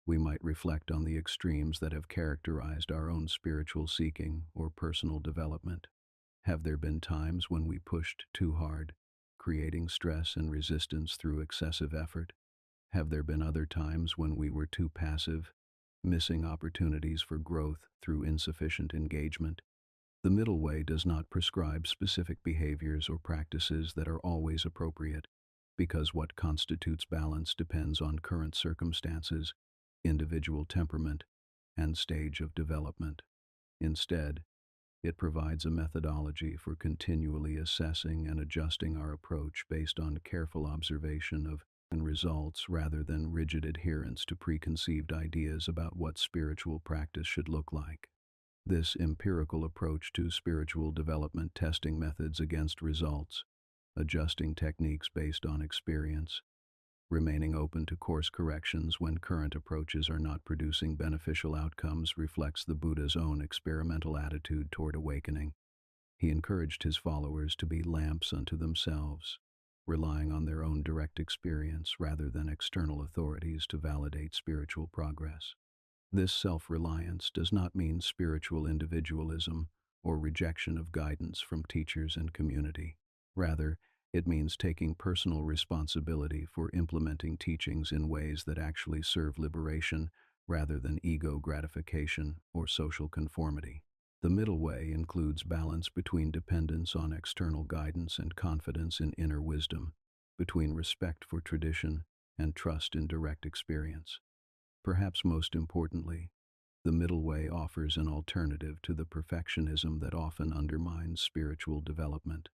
we might reflect on the extremes that have characterized our own spiritual seeking or personal development. Have there been times when we pushed too hard, creating stress and resistance through excessive effort? Have there been other times when we were too passive, missing opportunities for growth through insufficient engagement? The middle way does not prescribe specific behaviors or practices that are always appropriate, because what constitutes balance depends on current circumstances, individual temperament, and stage of development. Instead, it provides a methodology for continually assessing and adjusting our approach based on careful observation of and results rather than rigid adherence to preconceived ideas about what spiritual practice should look like. This empirical approach to spiritual development, testing methods against results, adjusting techniques based on experience, remaining open to course corrections when current approaches are not producing beneficial outcomes, reflects the Buddha's own experimental attitude toward awakening. He encouraged his followers to be lamps unto themselves, relying on their own direct experience rather than external authorities to validate spiritual progress. This self-reliance does not mean spiritual individualism or rejection of guidance from teachers and community. Rather, it means taking personal responsibility for implementing teachings in ways that actually serve liberation rather than ego gratification or social conformity. The middle way includes balance between dependence on external guidance and confidence in inner wisdom, between respect for tradition and trust in direct experience. Perhaps most importantly, the middle way offers an alternative to the perfectionism that often undermines spiritual development.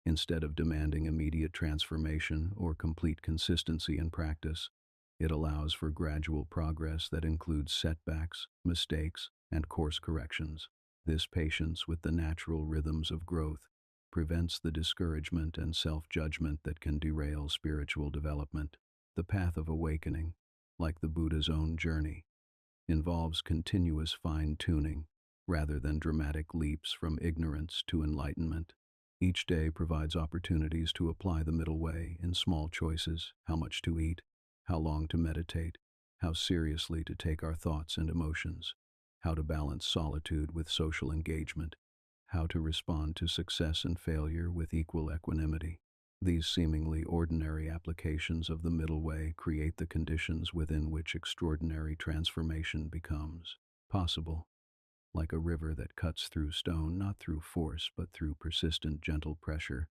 Instead of demanding immediate transformation or complete consistency in practice, it allows for gradual progress that includes setbacks, mistakes, and course corrections. This patience with the natural rhythms of growth prevents the discouragement and self-judgment that can derail spiritual development. The path of awakening, like the Buddha's own journey, involves continuous fine-tuning rather than dramatic leaps from ignorance to enlightenment. Each day provides opportunities to apply the middle way in small choices: how much to eat, how long to meditate, how seriously to take our thoughts and emotions, how to balance solitude with social engagement, how to respond to success and failure with equal equanimity. These seemingly ordinary applications of the middle way create the conditions within which extraordinary transformation becomes possible. Like a river that cuts through stone, not through force, but through persistent, gentle pressure,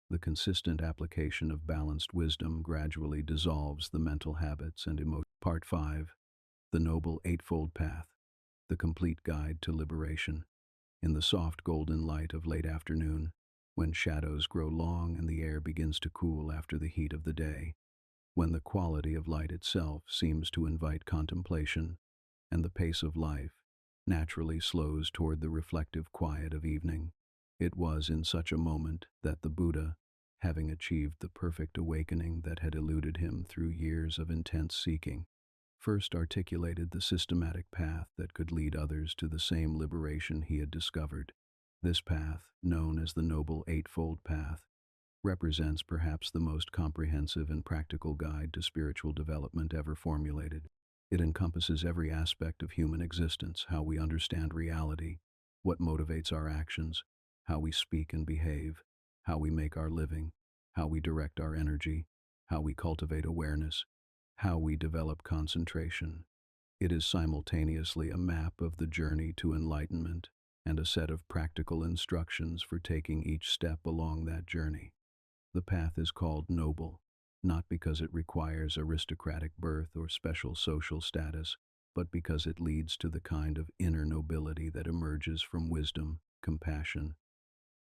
the consistent application of balanced wisdom gradually dissolves the mental habits and emotions. Part 5. The Noble Eightfold Path, the complete guide to liberation. In the soft golden light of late afternoon, when shadows grow long and the air begins to cool after the heat of the day, when the quality of light itself seems to invite contemplation, and the pace of life naturally slows toward the reflective quiet of evening, it was in such a moment that the Buddha, having achieved the perfect awakening that had eluded him through years of intense seeking, first articulated the systematic path that could lead others to the same liberation he had discovered. This path, known as the Noble Eightfold Path, represents perhaps the most comprehensive and practical guide to spiritual development ever formulated. It encompasses every aspect of human existence: how we understand reality, what motivates our actions, how we speak and behave, how we make our living, how we direct our energy, how we cultivate awareness, how we develop concentration. It is simultaneously a map of the journey to enlightenment and a set of practical instructions for taking each step along that journey. The path is called noble, not because it requires aristocratic birth or special social status, but because it leads to the kind of inner nobility that emerges from wisdom, compassion,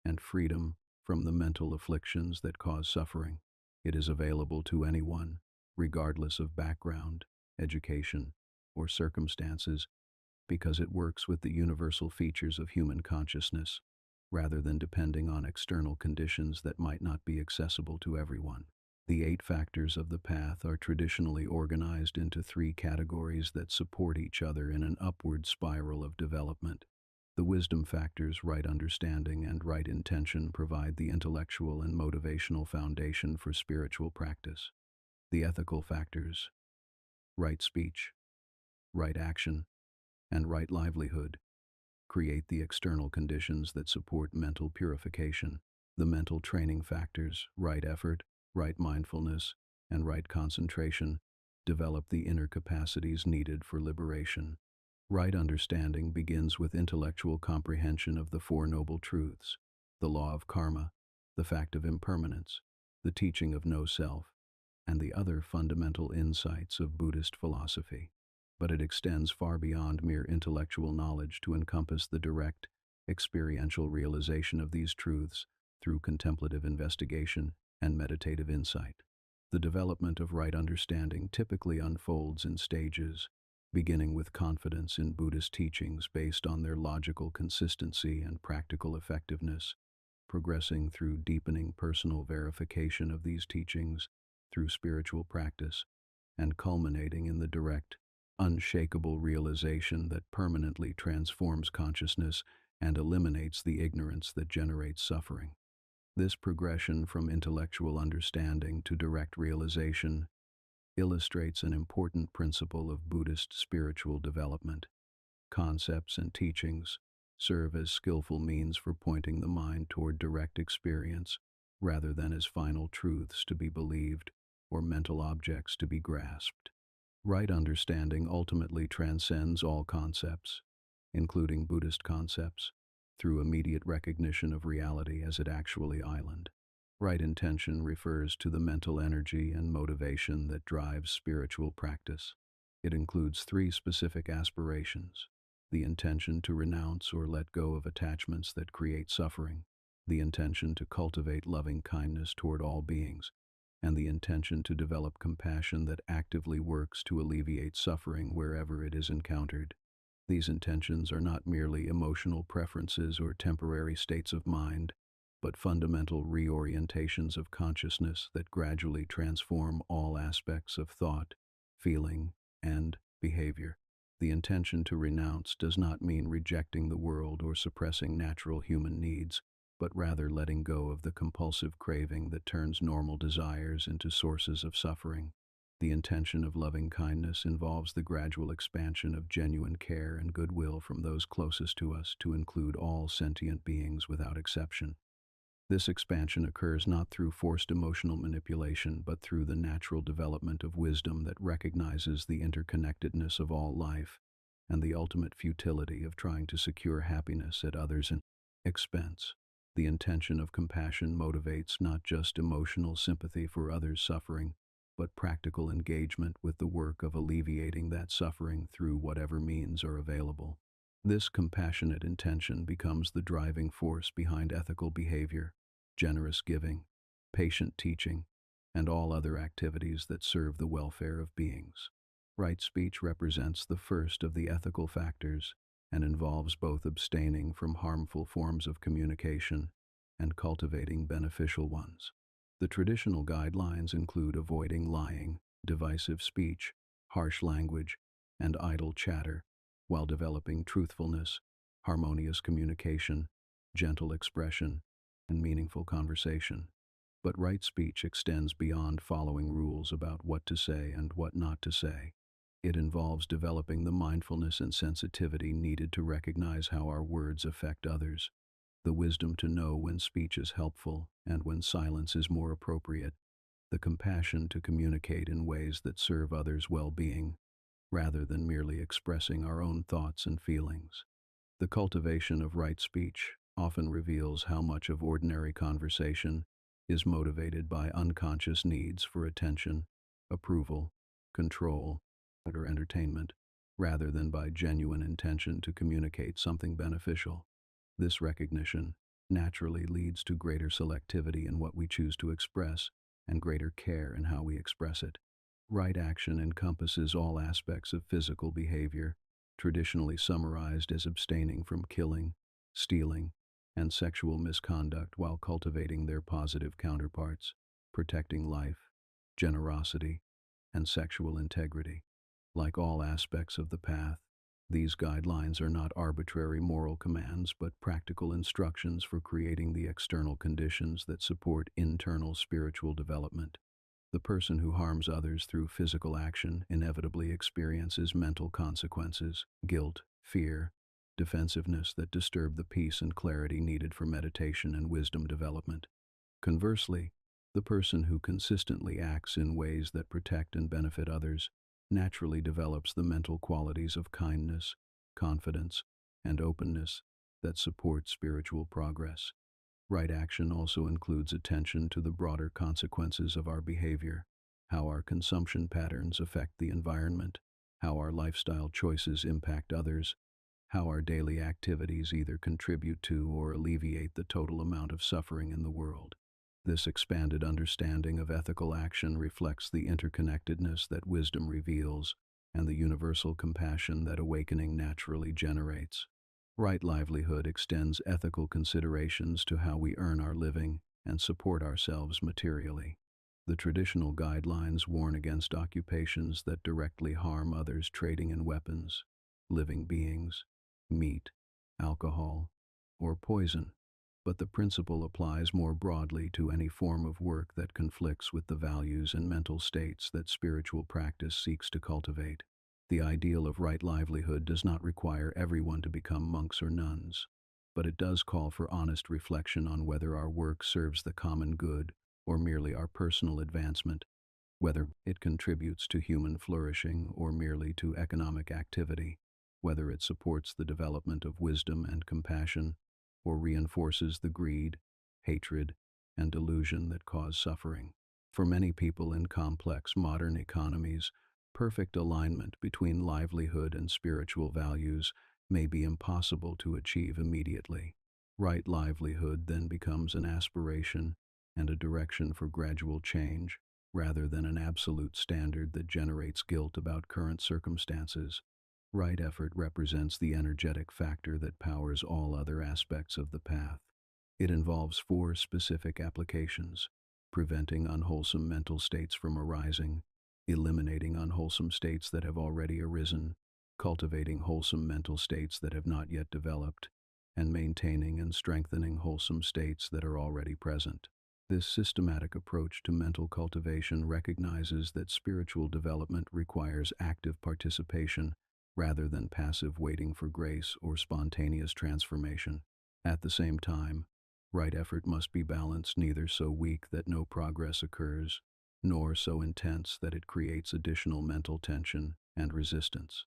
and freedom from the mental afflictions that cause suffering. It is available to anyone, regardless of background, education, or circumstances, because it works with the universal features of human consciousness, rather than depending on external conditions that might not be accessible to everyone. The 8 factors of the path are traditionally organized into 3 categories that support each other in an upward spiral of development. The wisdom factors, right understanding and right intention, provide the intellectual and motivational foundation for spiritual practice. The ethical factors, right speech, right action, and right livelihood, create the external conditions that support mental purification. The mental training factors, right effort, right mindfulness, and right concentration, develop the inner capacities needed for liberation. Right understanding begins with intellectual comprehension of the Four Noble Truths: the law of karma, the fact of impermanence, the teaching of NoSelf, and the other fundamental insights of Buddhist philosophy. But it extends far beyond mere intellectual knowledge to encompass the direct, experiential realization of these truths through contemplative investigation and meditative insight. The development of right understanding typically unfolds in stages, beginning with confidence in Buddhist teachings based on their logical consistency and practical effectiveness, progressing through deepening personal verification of these teachings through spiritual practice, and culminating in the direct, unshakable realization that permanently transforms consciousness and eliminates the ignorance that generates suffering. This progression from intellectual understanding to direct realization illustrates an important principle of Buddhist spiritual development. Concepts and teachings serve as skillful means for pointing the mind toward direct experience, rather than as final truths to be believed or mental objects to be grasped. Right understanding ultimately transcends all concepts, including Buddhist concepts, through immediate recognition of reality as it actually island. Right intention refers to the mental energy and motivation that drives spiritual practice. It includes 3 specific aspirations: the intention to renounce or let go of attachments that create suffering, the intention to cultivate loving kindness toward all beings, and the intention to develop compassion that actively works to alleviate suffering wherever it is encountered. These intentions are not merely emotional preferences or temporary states of mind, but fundamental reorientations of consciousness that gradually transform all aspects of thought, feeling, and behavior. The intention to renounce does not mean rejecting the world or suppressing natural human needs, but rather letting go of the compulsive craving that turns normal desires into sources of suffering. The intention of loving kindness involves the gradual expansion of genuine care and goodwill from those closest to us to include all sentient beings without exception. This expansion occurs not through forced emotional manipulation, but through the natural development of wisdom that recognizes the interconnectedness of all life and the ultimate futility of trying to secure happiness at others' expense. The intention of compassion motivates not just emotional sympathy for others' suffering, but practical engagement with the work of alleviating that suffering through whatever means are available. This compassionate intention becomes the driving force behind ethical behavior, generous giving, patient teaching, and all other activities that serve the welfare of beings. Right speech represents the first of the ethical factors and involves both abstaining from harmful forms of communication and cultivating beneficial ones. The traditional guidelines include avoiding lying, divisive speech, harsh language, and idle chatter, while developing truthfulness, harmonious communication, gentle expression, and meaningful conversation. But right speech extends beyond following rules about what to say and what not to say. It involves developing the mindfulness and sensitivity needed to recognize how our words affect others, the wisdom to know when speech is helpful and when silence is more appropriate, the compassion to communicate in ways that serve others' well-being, rather than merely expressing our own thoughts and feelings. The cultivation of right speech often reveals how much of ordinary conversation is motivated by unconscious needs for attention, approval, control, or entertainment, rather than by genuine intention to communicate something beneficial. This recognition naturally leads to greater selectivity in what we choose to express and greater care in how we express it. Right action encompasses all aspects of physical behavior, traditionally summarized as abstaining from killing, stealing, and sexual misconduct while cultivating their positive counterparts, protecting life, generosity, and sexual integrity. Like all aspects of the path, these guidelines are not arbitrary moral commands but practical instructions for creating the external conditions that support internal spiritual development. The person who harms others through physical action inevitably experiences mental consequences, guilt, fear, defensiveness that disturb the peace and clarity needed for meditation and wisdom development. Conversely, the person who consistently acts in ways that protect and benefit others naturally develops the mental qualities of kindness, confidence, and openness that support spiritual progress. Right action also includes attention to the broader consequences of our behavior, how our consumption patterns affect the environment, how our lifestyle choices impact others, how our daily activities either contribute to or alleviate the total amount of suffering in the world. This expanded understanding of ethical action reflects the interconnectedness that wisdom reveals and the universal compassion that awakening naturally generates. Right livelihood extends ethical considerations to how we earn our living and support ourselves materially. The traditional guidelines warn against occupations that directly harm others trading in weapons, living beings, meat, alcohol, or poison, but the principle applies more broadly to any form of work that conflicts with the values and mental states that spiritual practice seeks to cultivate. The ideal of right livelihood does not require everyone to become monks or nuns, but it does call for honest reflection on whether our work serves the common good or merely our personal advancement, whether it contributes to human flourishing or merely to economic activity, whether it supports the development of wisdom and compassion or reinforces the greed, hatred, and delusion that cause suffering. For many people in complex modern economies, perfect alignment between livelihood and spiritual values may be impossible to achieve immediately. Right livelihood then becomes an aspiration and a direction for gradual change, rather than an absolute standard that generates guilt about current circumstances. Right effort represents the energetic factor that powers all other aspects of the path. It involves four specific applications: preventing unwholesome mental states from arising, eliminating unwholesome states that have already arisen, cultivating wholesome mental states that have not yet developed, and maintaining and strengthening wholesome states that are already present. This systematic approach to mental cultivation recognizes that spiritual development requires active participation rather than passive waiting for grace or spontaneous transformation. At the same time, right effort must be balanced, neither so weak that no progress occurs, nor so intense that it creates additional mental tension and resistance.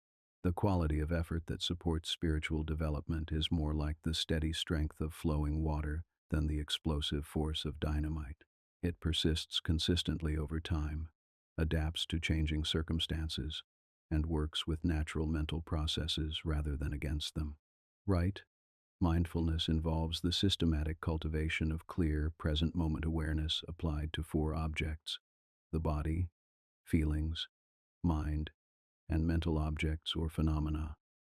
The quality of effort that supports spiritual development is more like the steady strength of flowing water than the explosive force of dynamite. It persists consistently over time, adapts to changing circumstances, and works with natural mental processes rather than against them. Right mindfulness involves the systematic cultivation of clear, present moment awareness applied to four objects: the body, feelings, mind, and mental objects or phenomena.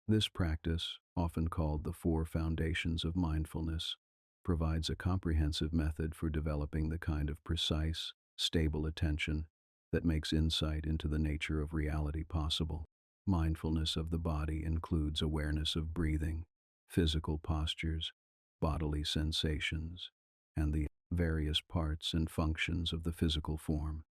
This practice, often called the four foundations of mindfulness, provides a comprehensive method for developing the kind of precise, stable attention that makes insight into the nature of reality possible. Mindfulness of the body includes awareness of breathing, physical postures, bodily sensations, and the various parts and functions of the physical form.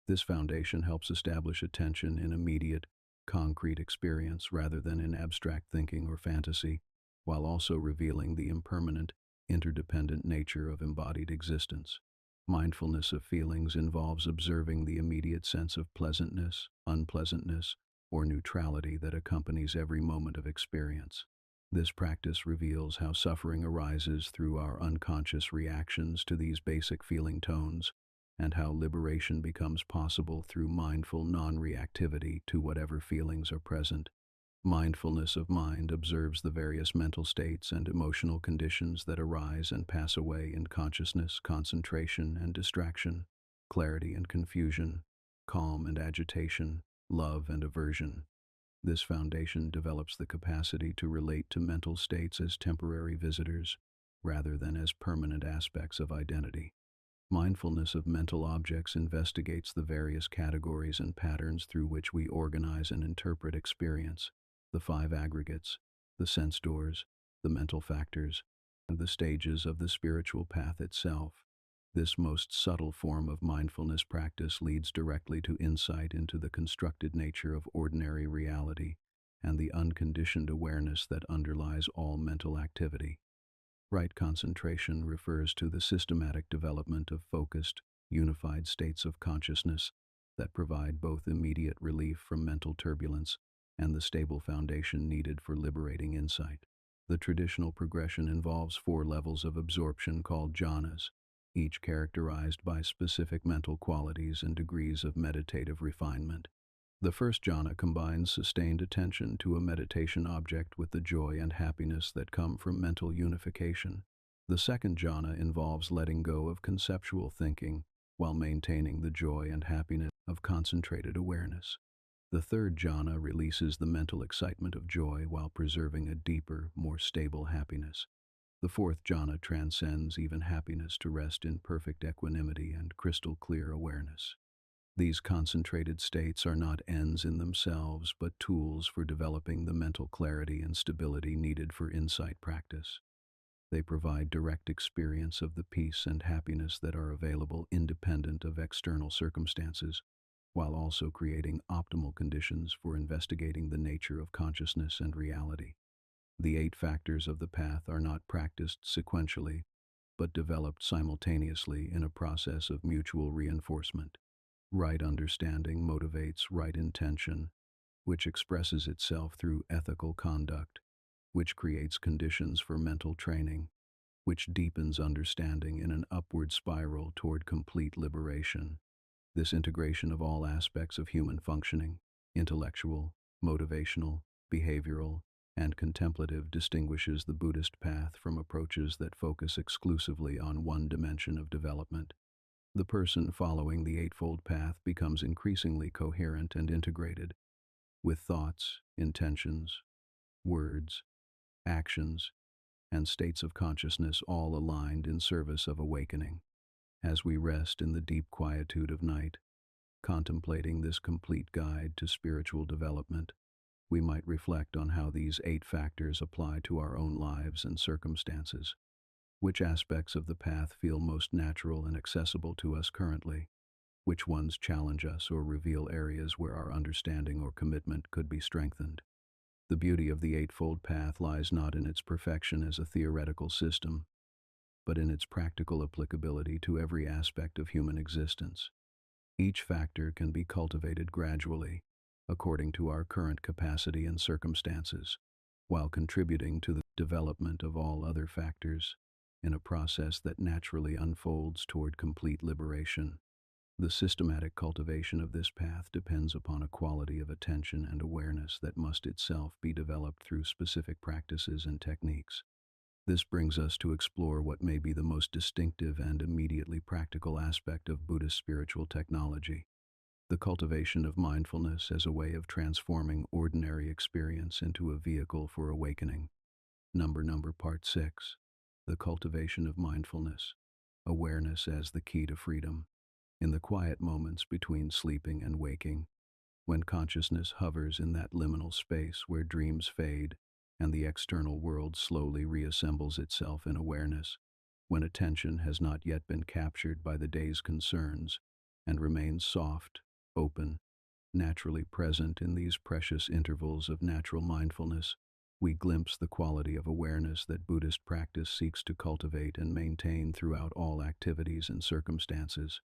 This foundation helps establish attention in immediate, concrete experience rather than in abstract thinking or fantasy, while also revealing the impermanent, interdependent nature of embodied existence. Mindfulness of feelings involves observing the immediate sense of pleasantness, unpleasantness, or neutrality that accompanies every moment of experience. This practice reveals how suffering arises through our unconscious reactions to these basic feeling tones, and how liberation becomes possible through mindful non-reactivity to whatever feelings are present. Mindfulness of mind observes the various mental states and emotional conditions that arise and pass away in consciousness, concentration and distraction, clarity and confusion, calm and agitation, love and aversion. This foundation develops the capacity to relate to mental states as temporary visitors rather than as permanent aspects of identity. Mindfulness of mental objects investigates the various categories and patterns through which we organize and interpret experience, the five aggregates, the sense doors, the mental factors, and the stages of the spiritual path itself. This most subtle form of mindfulness practice leads directly to insight into the constructed nature of ordinary reality and the unconditioned awareness that underlies all mental activity. Right concentration refers to the systematic development of focused, unified states of consciousness that provide both immediate relief from mental turbulence and the stable foundation needed for liberating insight. The traditional progression involves 4 levels of absorption called jhanas, each characterized by specific mental qualities and degrees of meditative refinement. The first jhana combines sustained attention to a meditation object with the joy and happiness that come from mental unification. The second jhana involves letting go of conceptual thinking while maintaining the joy and happiness of concentrated awareness. The third jhana releases the mental excitement of joy while preserving a deeper, more stable happiness. The fourth jhana transcends even happiness to rest in perfect equanimity and crystal clear awareness. These concentrated states are not ends in themselves, but tools for developing the mental clarity and stability needed for insight practice. They provide direct experience of the peace and happiness that are available independent of external circumstances, while also creating optimal conditions for investigating the nature of consciousness and reality. The 8 factors of the path are not practiced sequentially, but developed simultaneously in a process of mutual reinforcement. Right understanding motivates right intention, which expresses itself through ethical conduct, which creates conditions for mental training, which deepens understanding in an upward spiral toward complete liberation. This integration of all aspects of human functioning, intellectual, motivational, behavioral, and contemplative, distinguishes the Buddhist path from approaches that focus exclusively on one dimension of development. The person following the Eightfold Path becomes increasingly coherent and integrated, with thoughts, intentions, words, actions, and states of consciousness all aligned in service of awakening. As we rest in the deep quietude of night, contemplating this complete guide to spiritual development, we might reflect on how these 8 factors apply to our own lives and circumstances. Which aspects of the path feel most natural and accessible to us currently? Which ones challenge us or reveal areas where our understanding or commitment could be strengthened? The beauty of the Eightfold Path lies not in its perfection as a theoretical system, but in its practical applicability to every aspect of human existence. Each factor can be cultivated gradually, according to our current capacity and circumstances, while contributing to the development of all other factors in a process that naturally unfolds toward complete liberation. The systematic cultivation of this path depends upon a quality of attention and awareness that must itself be developed through specific practices and techniques. This brings us to explore what may be the most distinctive and immediately practical aspect of Buddhist spiritual technology: the cultivation of mindfulness as a way of transforming ordinary experience into a vehicle for awakening. Number Part 6. The cultivation of mindfulness. Awareness as the key to freedom. In the quiet moments between sleeping and waking, when consciousness hovers in that liminal space where dreams fade and the external world slowly reassembles itself in awareness, when attention has not yet been captured by the day's concerns and remains soft, open, naturally present in these precious intervals of natural mindfulness, we glimpse the quality of awareness that Buddhist practice seeks to cultivate and maintain throughout all activities and circumstances.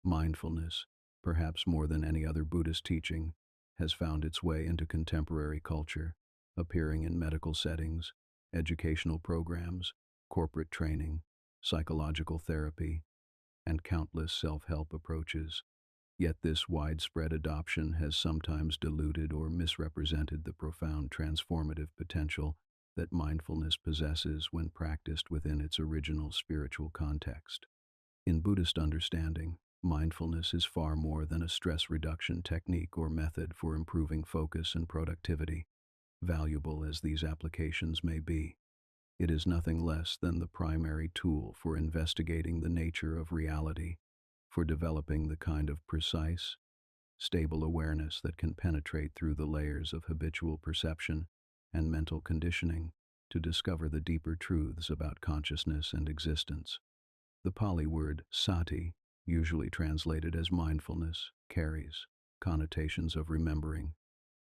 Mindfulness, perhaps more than any other Buddhist teaching, has found its way into contemporary culture, appearing in medical settings, educational programs, corporate training, psychological therapy, and countless self-help approaches. Yet this widespread adoption has sometimes diluted or misrepresented the profound transformative potential that mindfulness possesses when practiced within its original spiritual context. In Buddhist understanding, mindfulness is far more than a stress reduction technique or method for improving focus and productivity. Valuable as these applications may be, it is nothing less than the primary tool for investigating the nature of reality, for developing the kind of precise, stable awareness that can penetrate through the layers of habitual perception and mental conditioning to discover the deeper truths about consciousness and existence. The Pali word sati, usually translated as mindfulness, carries connotations of remembering,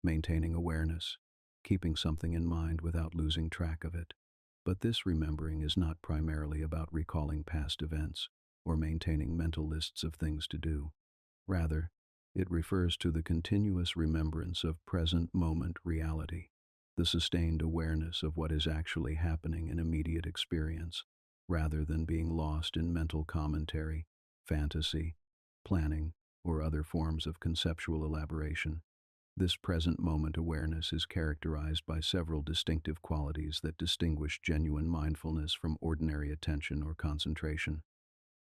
maintaining awareness, keeping something in mind without losing track of it. But this remembering is not primarily about recalling past events or maintaining mental lists of things to do. Rather, it refers to the continuous remembrance of present moment reality, the sustained awareness of what is actually happening in immediate experience, rather than being lost in mental commentary, fantasy, planning, or other forms of conceptual elaboration. This present moment awareness is characterized by several distinctive qualities that distinguish genuine mindfulness from ordinary attention or concentration.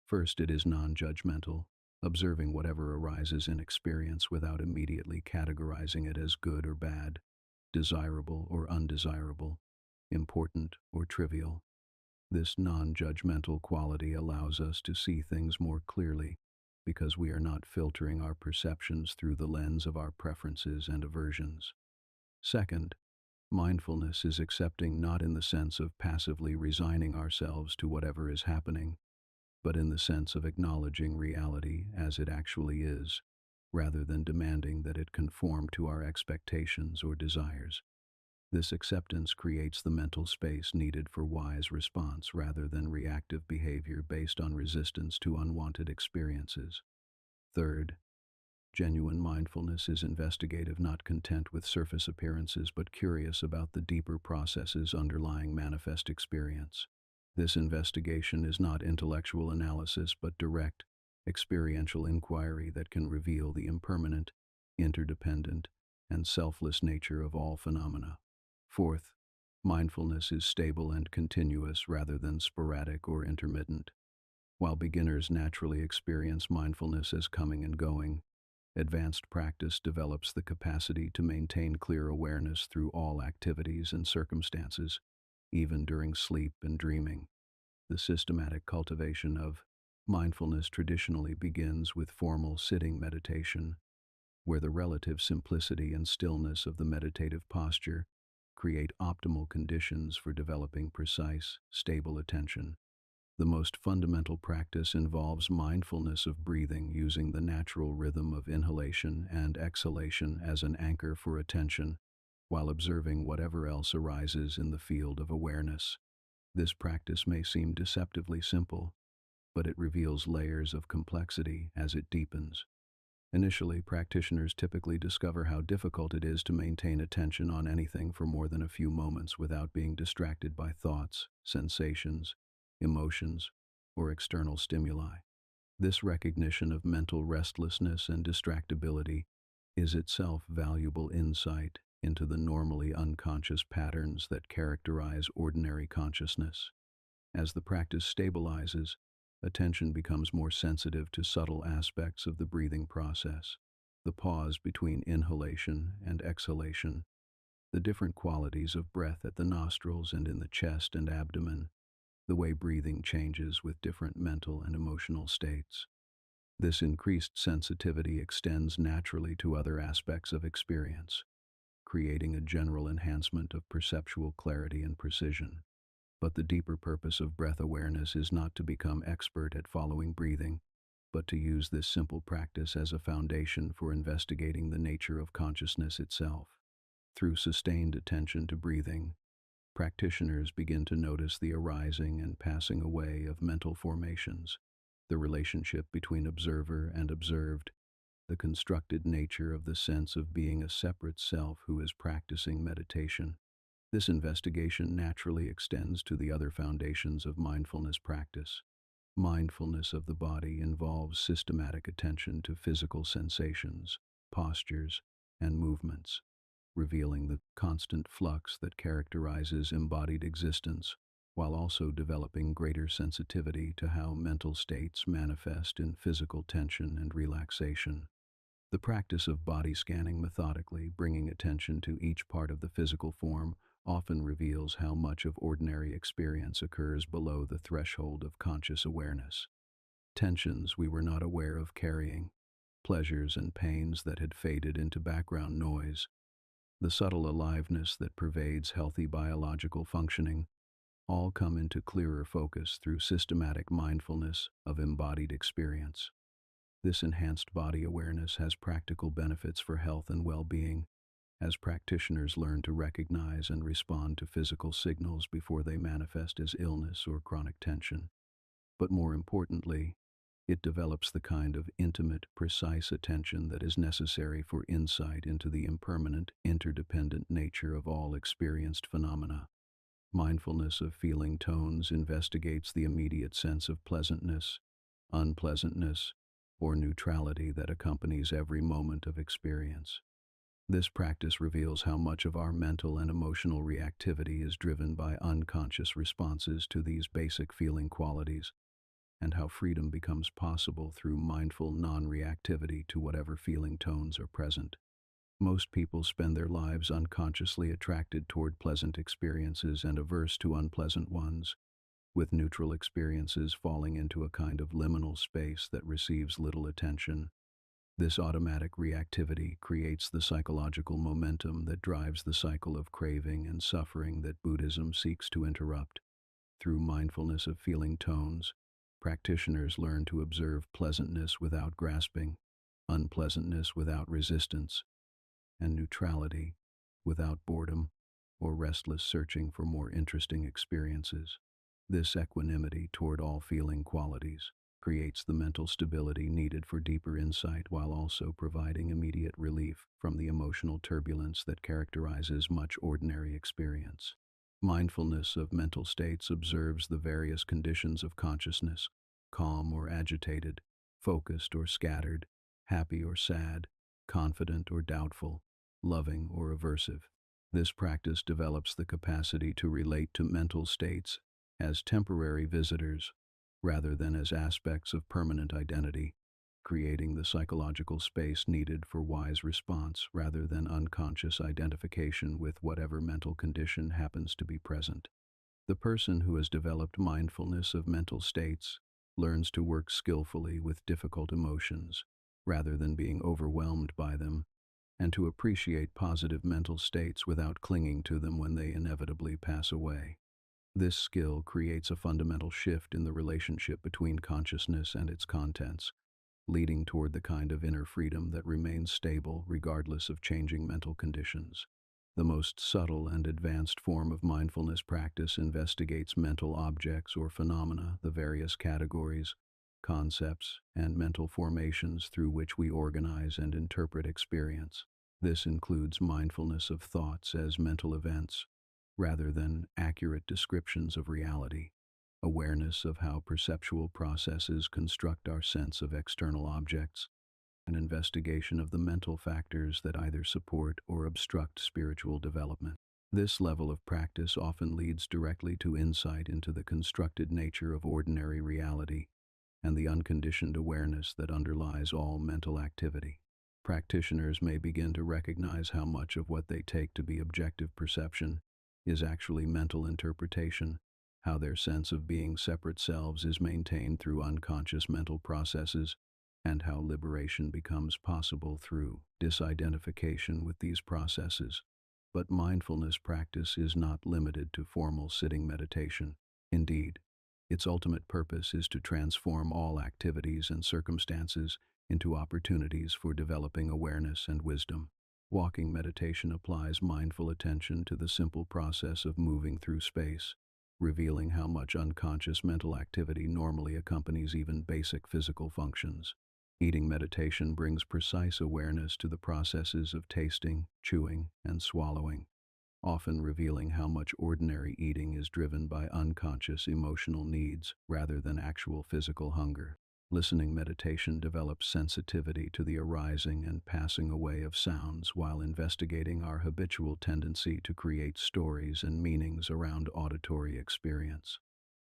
First, it is non-judgmental, observing whatever arises in experience without immediately categorizing it as good or bad, desirable or undesirable, important or trivial. This non-judgmental quality allows us to see things more clearly because we are not filtering our perceptions through the lens of our preferences and aversions. Second, mindfulness is accepting not in the sense of passively resigning ourselves to whatever is happening, but in the sense of acknowledging reality as it actually is, rather than demanding that it conform to our expectations or desires. This acceptance creates the mental space needed for wise response rather than reactive behavior based on resistance to unwanted experiences. Third, genuine mindfulness is investigative, not content with surface appearances but curious about the deeper processes underlying manifest experience. This investigation is not intellectual analysis but direct, experiential inquiry that can reveal the impermanent, interdependent, and selfless nature of all phenomena. Fourth, mindfulness is stable and continuous rather than sporadic or intermittent. While beginners naturally experience mindfulness as coming and going, advanced practice develops the capacity to maintain clear awareness through all activities and circumstances, even during sleep and dreaming. The systematic cultivation of mindfulness traditionally begins with formal sitting meditation, where the relative simplicity and stillness of the meditative posture create optimal conditions for developing precise, stable attention. The most fundamental practice involves mindfulness of breathing using the natural rhythm of inhalation and exhalation as an anchor for attention, while observing whatever else arises in the field of awareness. This practice may seem deceptively simple, but it reveals layers of complexity as it deepens. Initially, practitioners typically discover how difficult it is to maintain attention on anything for more than a few moments without being distracted by thoughts, sensations, emotions, or external stimuli. This recognition of mental restlessness and distractibility is itself valuable insight into the normally unconscious patterns that characterize ordinary consciousness. As the practice stabilizes, attention becomes more sensitive to subtle aspects of the breathing process, the pause between inhalation and exhalation, the different qualities of breath at the nostrils and in the chest and abdomen, the way breathing changes with different mental and emotional states. This increased sensitivity extends naturally to other aspects of experience, creating a general enhancement of perceptual clarity and precision. But the deeper purpose of breath awareness is not to become expert at following breathing, but to use this simple practice as a foundation for investigating the nature of consciousness itself. Through sustained attention to breathing, practitioners begin to notice the arising and passing away of mental formations, the relationship between observer and observed, the constructed nature of the sense of being a separate self who is practicing meditation. This investigation naturally extends to the other foundations of mindfulness practice. Mindfulness of the body involves systematic attention to physical sensations, postures, and movements, revealing the constant flux that characterizes embodied existence, while also developing greater sensitivity to how mental states manifest in physical tension and relaxation. The practice of body scanning methodically, bringing attention to each part of the physical form, often reveals how much of ordinary experience occurs below the threshold of conscious awareness. Tensions we were not aware of carrying, pleasures and pains that had faded into background noise, the subtle aliveness that pervades healthy biological functioning, all come into clearer focus through systematic mindfulness of embodied experience. This enhanced body awareness has practical benefits for health and well-being, as practitioners learn to recognize and respond to physical signals before they manifest as illness or chronic tension. But more importantly, it develops the kind of intimate, precise attention that is necessary for insight into the impermanent, interdependent nature of all experienced phenomena. Mindfulness of feeling tones investigates the immediate sense of pleasantness, unpleasantness, or neutrality that accompanies every moment of experience. This practice reveals how much of our mental and emotional reactivity is driven by unconscious responses to these basic feeling qualities, and how freedom becomes possible through mindful non-reactivity to whatever feeling tones are present. Most people spend their lives unconsciously attracted toward pleasant experiences and averse to unpleasant ones, with neutral experiences falling into a kind of liminal space that receives little attention. This automatic reactivity creates the psychological momentum that drives the cycle of craving and suffering that Buddhism seeks to interrupt. Through mindfulness of feeling tones, practitioners learn to observe pleasantness without grasping, unpleasantness without resistance, and neutrality without boredom or restless searching for more interesting experiences. This equanimity toward all feeling qualities creates the mental stability needed for deeper insight while also providing immediate relief from the emotional turbulence that characterizes much ordinary experience. Mindfulness of mental states observes the various conditions of consciousness, calm or agitated, focused or scattered, happy or sad, confident or doubtful, loving or aversive. This practice develops the capacity to relate to mental states as temporary visitors rather than as aspects of permanent identity, creating the psychological space needed for wise response rather than unconscious identification with whatever mental condition happens to be present. The person who has developed mindfulness of mental states learns to work skillfully with difficult emotions rather than being overwhelmed by them, and to appreciate positive mental states without clinging to them when they inevitably pass away. This skill creates a fundamental shift in the relationship between consciousness and its contents, leading toward the kind of inner freedom that remains stable regardless of changing mental conditions. The most subtle and advanced form of mindfulness practice investigates mental objects or phenomena, the various categories, concepts, and mental formations through which we organize and interpret experience. This includes mindfulness of thoughts as mental events, rather than accurate descriptions of reality, awareness of how perceptual processes construct our sense of external objects, an investigation of the mental factors that either support or obstruct spiritual development. This level of practice often leads directly to insight into the constructed nature of ordinary reality and the unconditioned awareness that underlies all mental activity. Practitioners may begin to recognize how much of what they take to be objective perception is actually mental interpretation, how their sense of being separate selves is maintained through unconscious mental processes, and how liberation becomes possible through disidentification with these processes. But mindfulness practice is not limited to formal sitting meditation. Indeed, its ultimate purpose is to transform all activities and circumstances into opportunities for developing awareness and wisdom. Walking meditation applies mindful attention to the simple process of moving through space, revealing how much unconscious mental activity normally accompanies even basic physical functions. Eating meditation brings precise awareness to the processes of tasting, chewing, and swallowing, often revealing how much ordinary eating is driven by unconscious emotional needs rather than actual physical hunger. Listening meditation develops sensitivity to the arising and passing away of sounds while investigating our habitual tendency to create stories and meanings around auditory experience.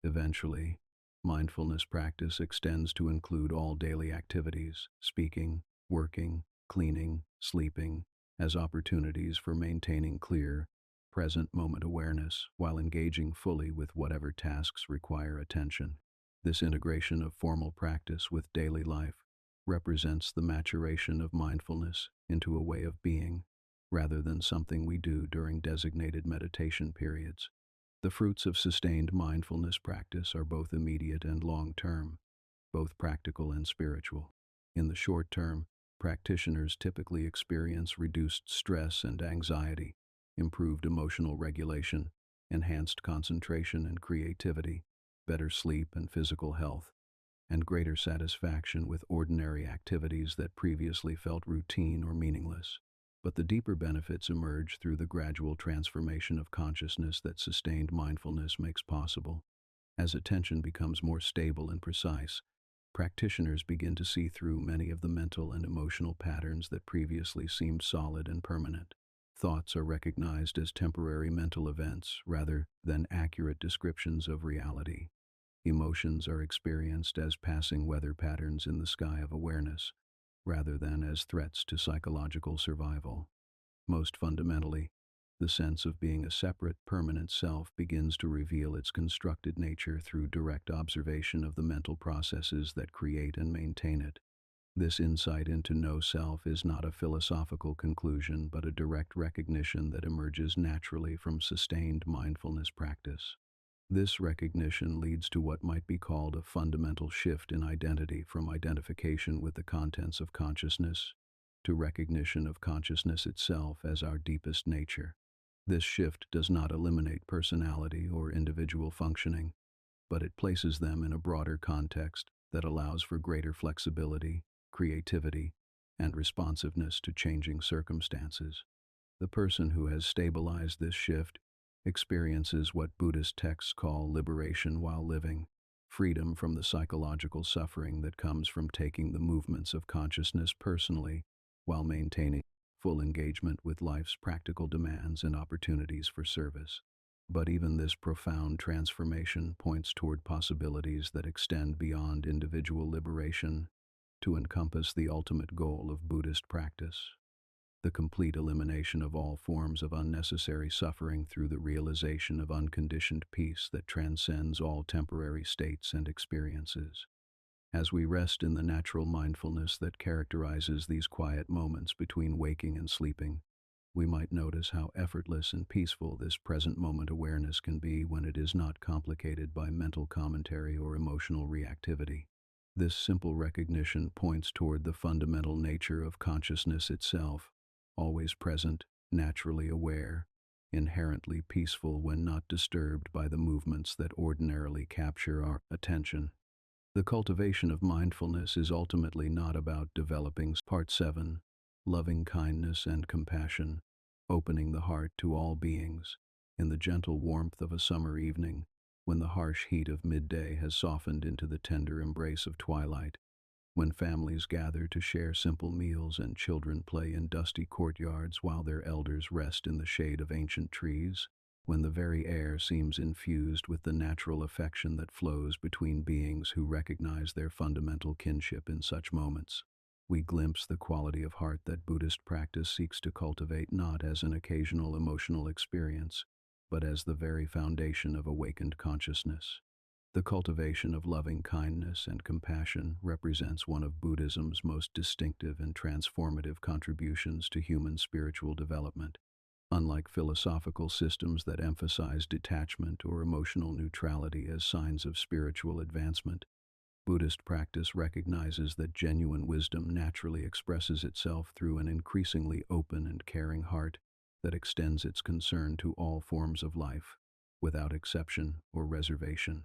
Eventually, mindfulness practice extends to include all daily activities, speaking, working, cleaning, sleeping, as opportunities for maintaining clear, present moment awareness while engaging fully with whatever tasks require attention. This integration of formal practice with daily life represents the maturation of mindfulness into a way of being, rather than something we do during designated meditation periods. The fruits of sustained mindfulness practice are both immediate and long-term, both practical and spiritual. In the short term, practitioners typically experience reduced stress and anxiety, improved emotional regulation, enhanced concentration and creativity, better sleep and physical health, and greater satisfaction with ordinary activities that previously felt routine or meaningless. But the deeper benefits emerge through the gradual transformation of consciousness that sustained mindfulness makes possible. As attention becomes more stable and precise, practitioners begin to see through many of the mental and emotional patterns that previously seemed solid and permanent. Thoughts are recognized as temporary mental events rather than accurate descriptions of reality. Emotions are experienced as passing weather patterns in the sky of awareness, rather than as threats to psychological survival. Most fundamentally, the sense of being a separate, permanent self begins to reveal its constructed nature through direct observation of the mental processes that create and maintain it. This insight into NoSelf is not a philosophical conclusion, but a direct recognition that emerges naturally from sustained mindfulness practice. This recognition leads to what might be called a fundamental shift in identity, from identification with the contents of consciousness to recognition of consciousness itself as our deepest nature. This shift does not eliminate personality or individual functioning, but it places them in a broader context that allows for greater flexibility, creativity, and responsiveness to changing circumstances. The person who has stabilized this shift experiences what Buddhist texts call liberation while living, freedom from the psychological suffering that comes from taking the movements of consciousness personally while maintaining full engagement with life's practical demands and opportunities for service. But even this profound transformation points toward possibilities that extend beyond individual liberation to encompass the ultimate goal of Buddhist practice: the complete elimination of all forms of unnecessary suffering through the realization of unconditioned peace that transcends all temporary states and experiences. As we rest in the natural mindfulness that characterizes these quiet moments between waking and sleeping, we might notice how effortless and peaceful this present moment awareness can be when it is not complicated by mental commentary or emotional reactivity. This simple recognition points toward the fundamental nature of consciousness itself, always present, naturally aware, inherently peaceful when not disturbed by the movements that ordinarily capture our attention. The cultivation of mindfulness is ultimately not about developing Part 7, loving kindness and compassion, opening the heart to all beings. In the gentle warmth of a summer evening, when the harsh heat of midday has softened into the tender embrace of twilight, when families gather to share simple meals and children play in dusty courtyards while their elders rest in the shade of ancient trees, when the very air seems infused with the natural affection that flows between beings who recognize their fundamental kinship in such moments, we glimpse the quality of heart that Buddhist practice seeks to cultivate, not as an occasional emotional experience, but as the very foundation of awakened consciousness. The cultivation of loving kindness and compassion represents one of Buddhism's most distinctive and transformative contributions to human spiritual development. Unlike philosophical systems that emphasize detachment or emotional neutrality as signs of spiritual advancement, Buddhist practice recognizes that genuine wisdom naturally expresses itself through an increasingly open and caring heart that extends its concern to all forms of life, without exception or reservation.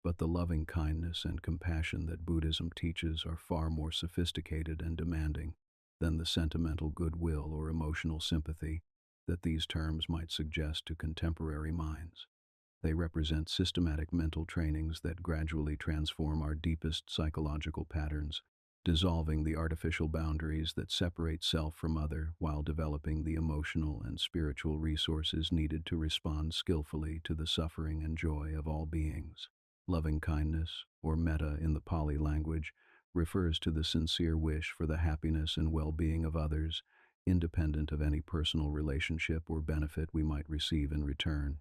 But the loving kindness and compassion that Buddhism teaches are far more sophisticated and demanding than the sentimental goodwill or emotional sympathy that these terms might suggest to contemporary minds. They represent systematic mental trainings that gradually transform our deepest psychological patterns, dissolving the artificial boundaries that separate self from other while developing the emotional and spiritual resources needed to respond skillfully to the suffering and joy of all beings. Loving kindness, or metta in the Pali language, refers to the sincere wish for the happiness and well-being of others, independent of any personal relationship or benefit we might receive in return.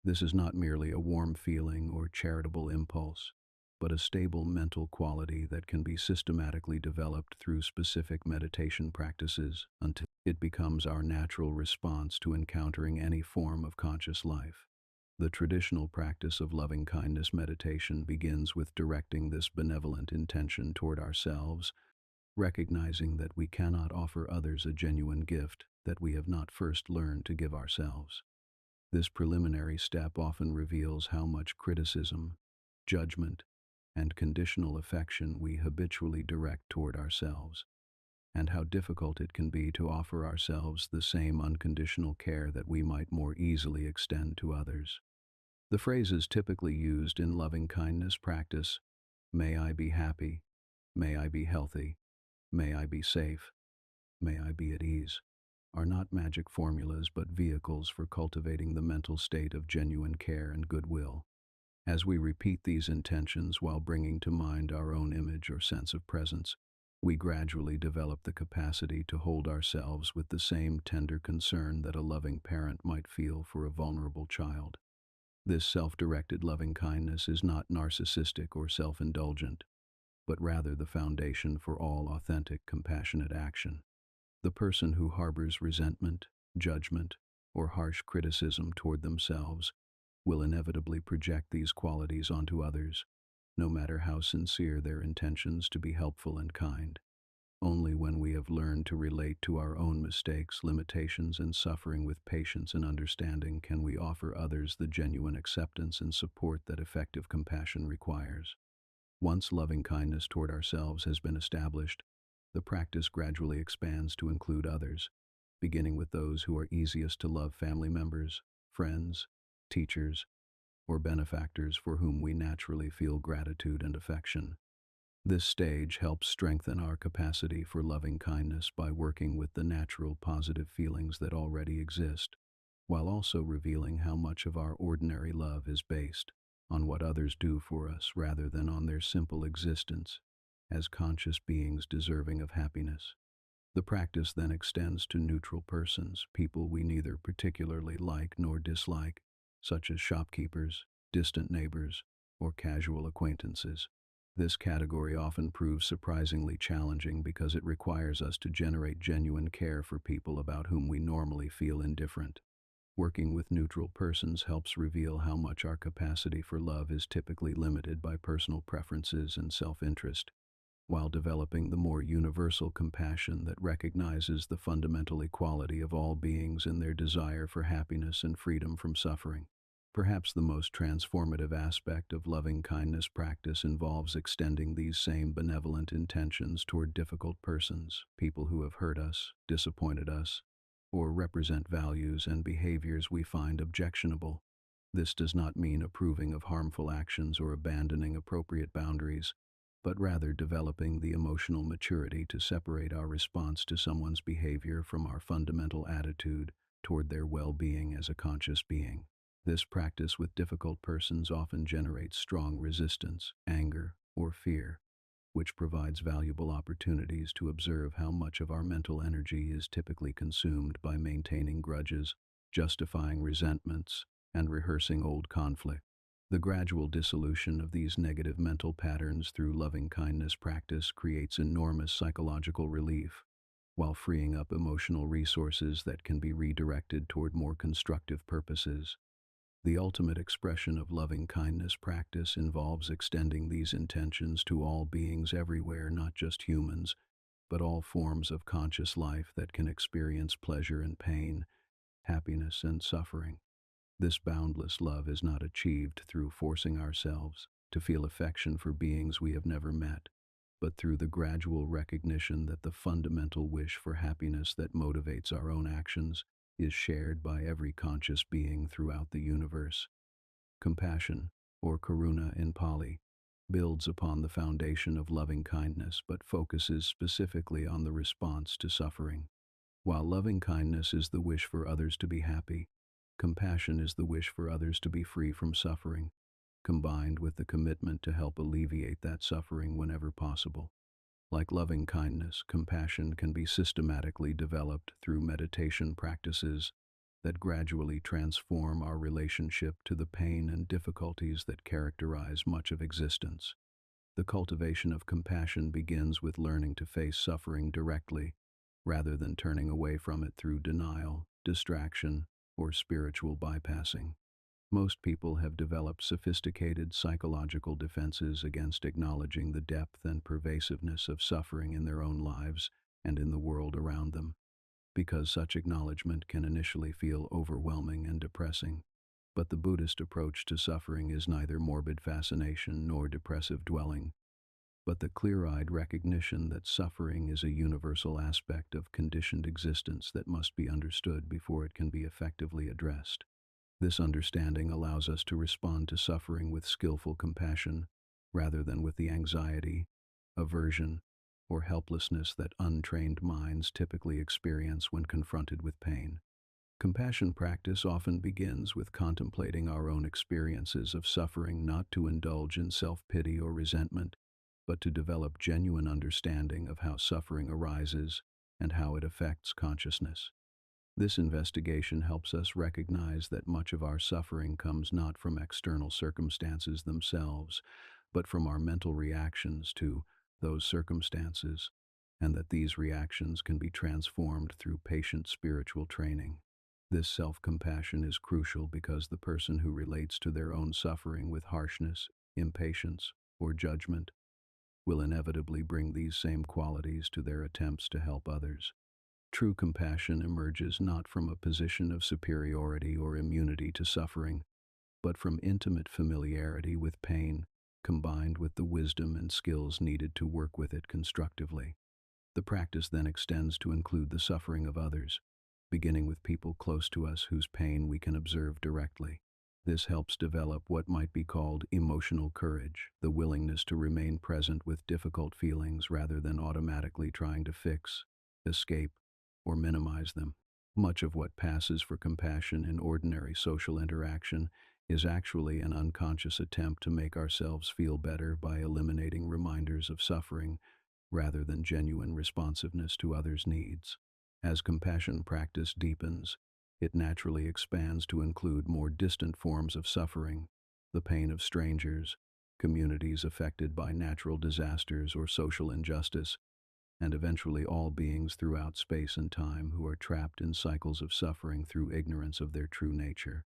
This is not merely a warm feeling or charitable impulse, but a stable mental quality that can be systematically developed through specific meditation practices until it becomes our natural response to encountering any form of conscious life. The traditional practice of loving-kindness meditation begins with directing this benevolent intention toward ourselves, recognizing that we cannot offer others a genuine gift that we have not first learned to give ourselves. This preliminary step often reveals how much criticism, judgment, and conditional affection we habitually direct toward ourselves, and how difficult it can be to offer ourselves the same unconditional care that we might more easily extend to others. The phrases typically used in loving-kindness practice, "May I be happy," "May I be healthy," "May I be safe," "May I be at ease," are not magic formulas but vehicles for cultivating the mental state of genuine care and goodwill. As we repeat these intentions while bringing to mind our own image or sense of presence, we gradually develop the capacity to hold ourselves with the same tender concern that a loving parent might feel for a vulnerable child. This self-directed loving kindness is not narcissistic or self-indulgent, but rather the foundation for all authentic, compassionate action. The person who harbors resentment, judgment, or harsh criticism toward themselves will inevitably project these qualities onto others, no matter how sincere their intentions to be helpful and kind. Only when we have learned to relate to our own mistakes, limitations, and suffering with patience and understanding can we offer others the genuine acceptance and support that effective compassion requires. Once loving kindness toward ourselves has been established, the practice gradually expands to include others, beginning with those who are easiest to love: family members, friends, teachers, or benefactors for whom we naturally feel gratitude and affection. This stage helps strengthen our capacity for loving kindness by working with the natural positive feelings that already exist, while also revealing how much of our ordinary love is based on what others do for us rather than on their simple existence as conscious beings deserving of happiness. The practice then extends to neutral persons, people we neither particularly like nor dislike, such as shopkeepers, distant neighbors, or casual acquaintances. This category often proves surprisingly challenging because it requires us to generate genuine care for people about whom we normally feel indifferent. Working with neutral persons helps reveal how much our capacity for love is typically limited by personal preferences and self-interest, while developing the more universal compassion that recognizes the fundamental equality of all beings in their desire for happiness and freedom from suffering. Perhaps the most transformative aspect of loving kindness practice involves extending these same benevolent intentions toward difficult persons, people who have hurt us, disappointed us, or represent values and behaviors we find objectionable. This does not mean approving of harmful actions or abandoning appropriate boundaries, but rather developing the emotional maturity to separate our response to someone's behavior from our fundamental attitude toward their well-being as a conscious being. This practice with difficult persons often generates strong resistance, anger, or fear, which provides valuable opportunities to observe how much of our mental energy is typically consumed by maintaining grudges, justifying resentments, and rehearsing old conflict. The gradual dissolution of these negative mental patterns through loving kindness practice creates enormous psychological relief. while freeing up emotional resources that can be redirected toward more constructive purposes. The ultimate expression of loving kindness practice involves extending these intentions to all beings everywhere, not just humans, but all forms of conscious life that can experience pleasure and pain, happiness and suffering. This boundless love is not achieved through forcing ourselves to feel affection for beings we have never met, but through the gradual recognition that the fundamental wish for happiness that motivates our own actions is shared by every conscious being throughout the universe. Compassion, or karuna in Pali, builds upon the foundation of loving kindness but focuses specifically on the response to suffering. While loving kindness is the wish for others to be happy, compassion is the wish for others to be free from suffering, combined with the commitment to help alleviate that suffering whenever possible. Like loving kindness, compassion can be systematically developed through meditation practices that gradually transform our relationship to the pain and difficulties that characterize much of existence. The cultivation of compassion begins with learning to face suffering directly, rather than turning away from it through denial, distraction, or spiritual bypassing. Most people have developed sophisticated psychological defenses against acknowledging the depth and pervasiveness of suffering in their own lives and in the world around them, because such acknowledgement can initially feel overwhelming and depressing. But the Buddhist approach to suffering is neither morbid fascination nor depressive dwelling, but the clear-eyed recognition that suffering is a universal aspect of conditioned existence that must be understood before it can be effectively addressed. This understanding allows us to respond to suffering with skillful compassion, rather than with the anxiety, aversion, or helplessness that untrained minds typically experience when confronted with pain. Compassion practice often begins with contemplating our own experiences of suffering, not to indulge in self-pity or resentment, but to develop genuine understanding of how suffering arises and how it affects consciousness. This investigation helps us recognize that much of our suffering comes not from external circumstances themselves, but from our mental reactions to those circumstances, and that these reactions can be transformed through patient spiritual training. This self-compassion is crucial because the person who relates to their own suffering with harshness, impatience, or judgment will inevitably bring these same qualities to their attempts to help others. True compassion emerges not from a position of superiority or immunity to suffering, but from intimate familiarity with pain, combined with the wisdom and skills needed to work with it constructively. The practice then extends to include the suffering of others, beginning with people close to us whose pain we can observe directly. This helps develop what might be called emotional courage, the willingness to remain present with difficult feelings rather than automatically trying to fix, escape, or minimize them. Much of what passes for compassion in ordinary social interaction is actually an unconscious attempt to make ourselves feel better by eliminating reminders of suffering rather than genuine responsiveness to others' needs. As compassion practice deepens, it naturally expands to include more distant forms of suffering, the pain of strangers, communities affected by natural disasters or social injustice, and eventually all beings throughout space and time who are trapped in cycles of suffering through ignorance of their true nature.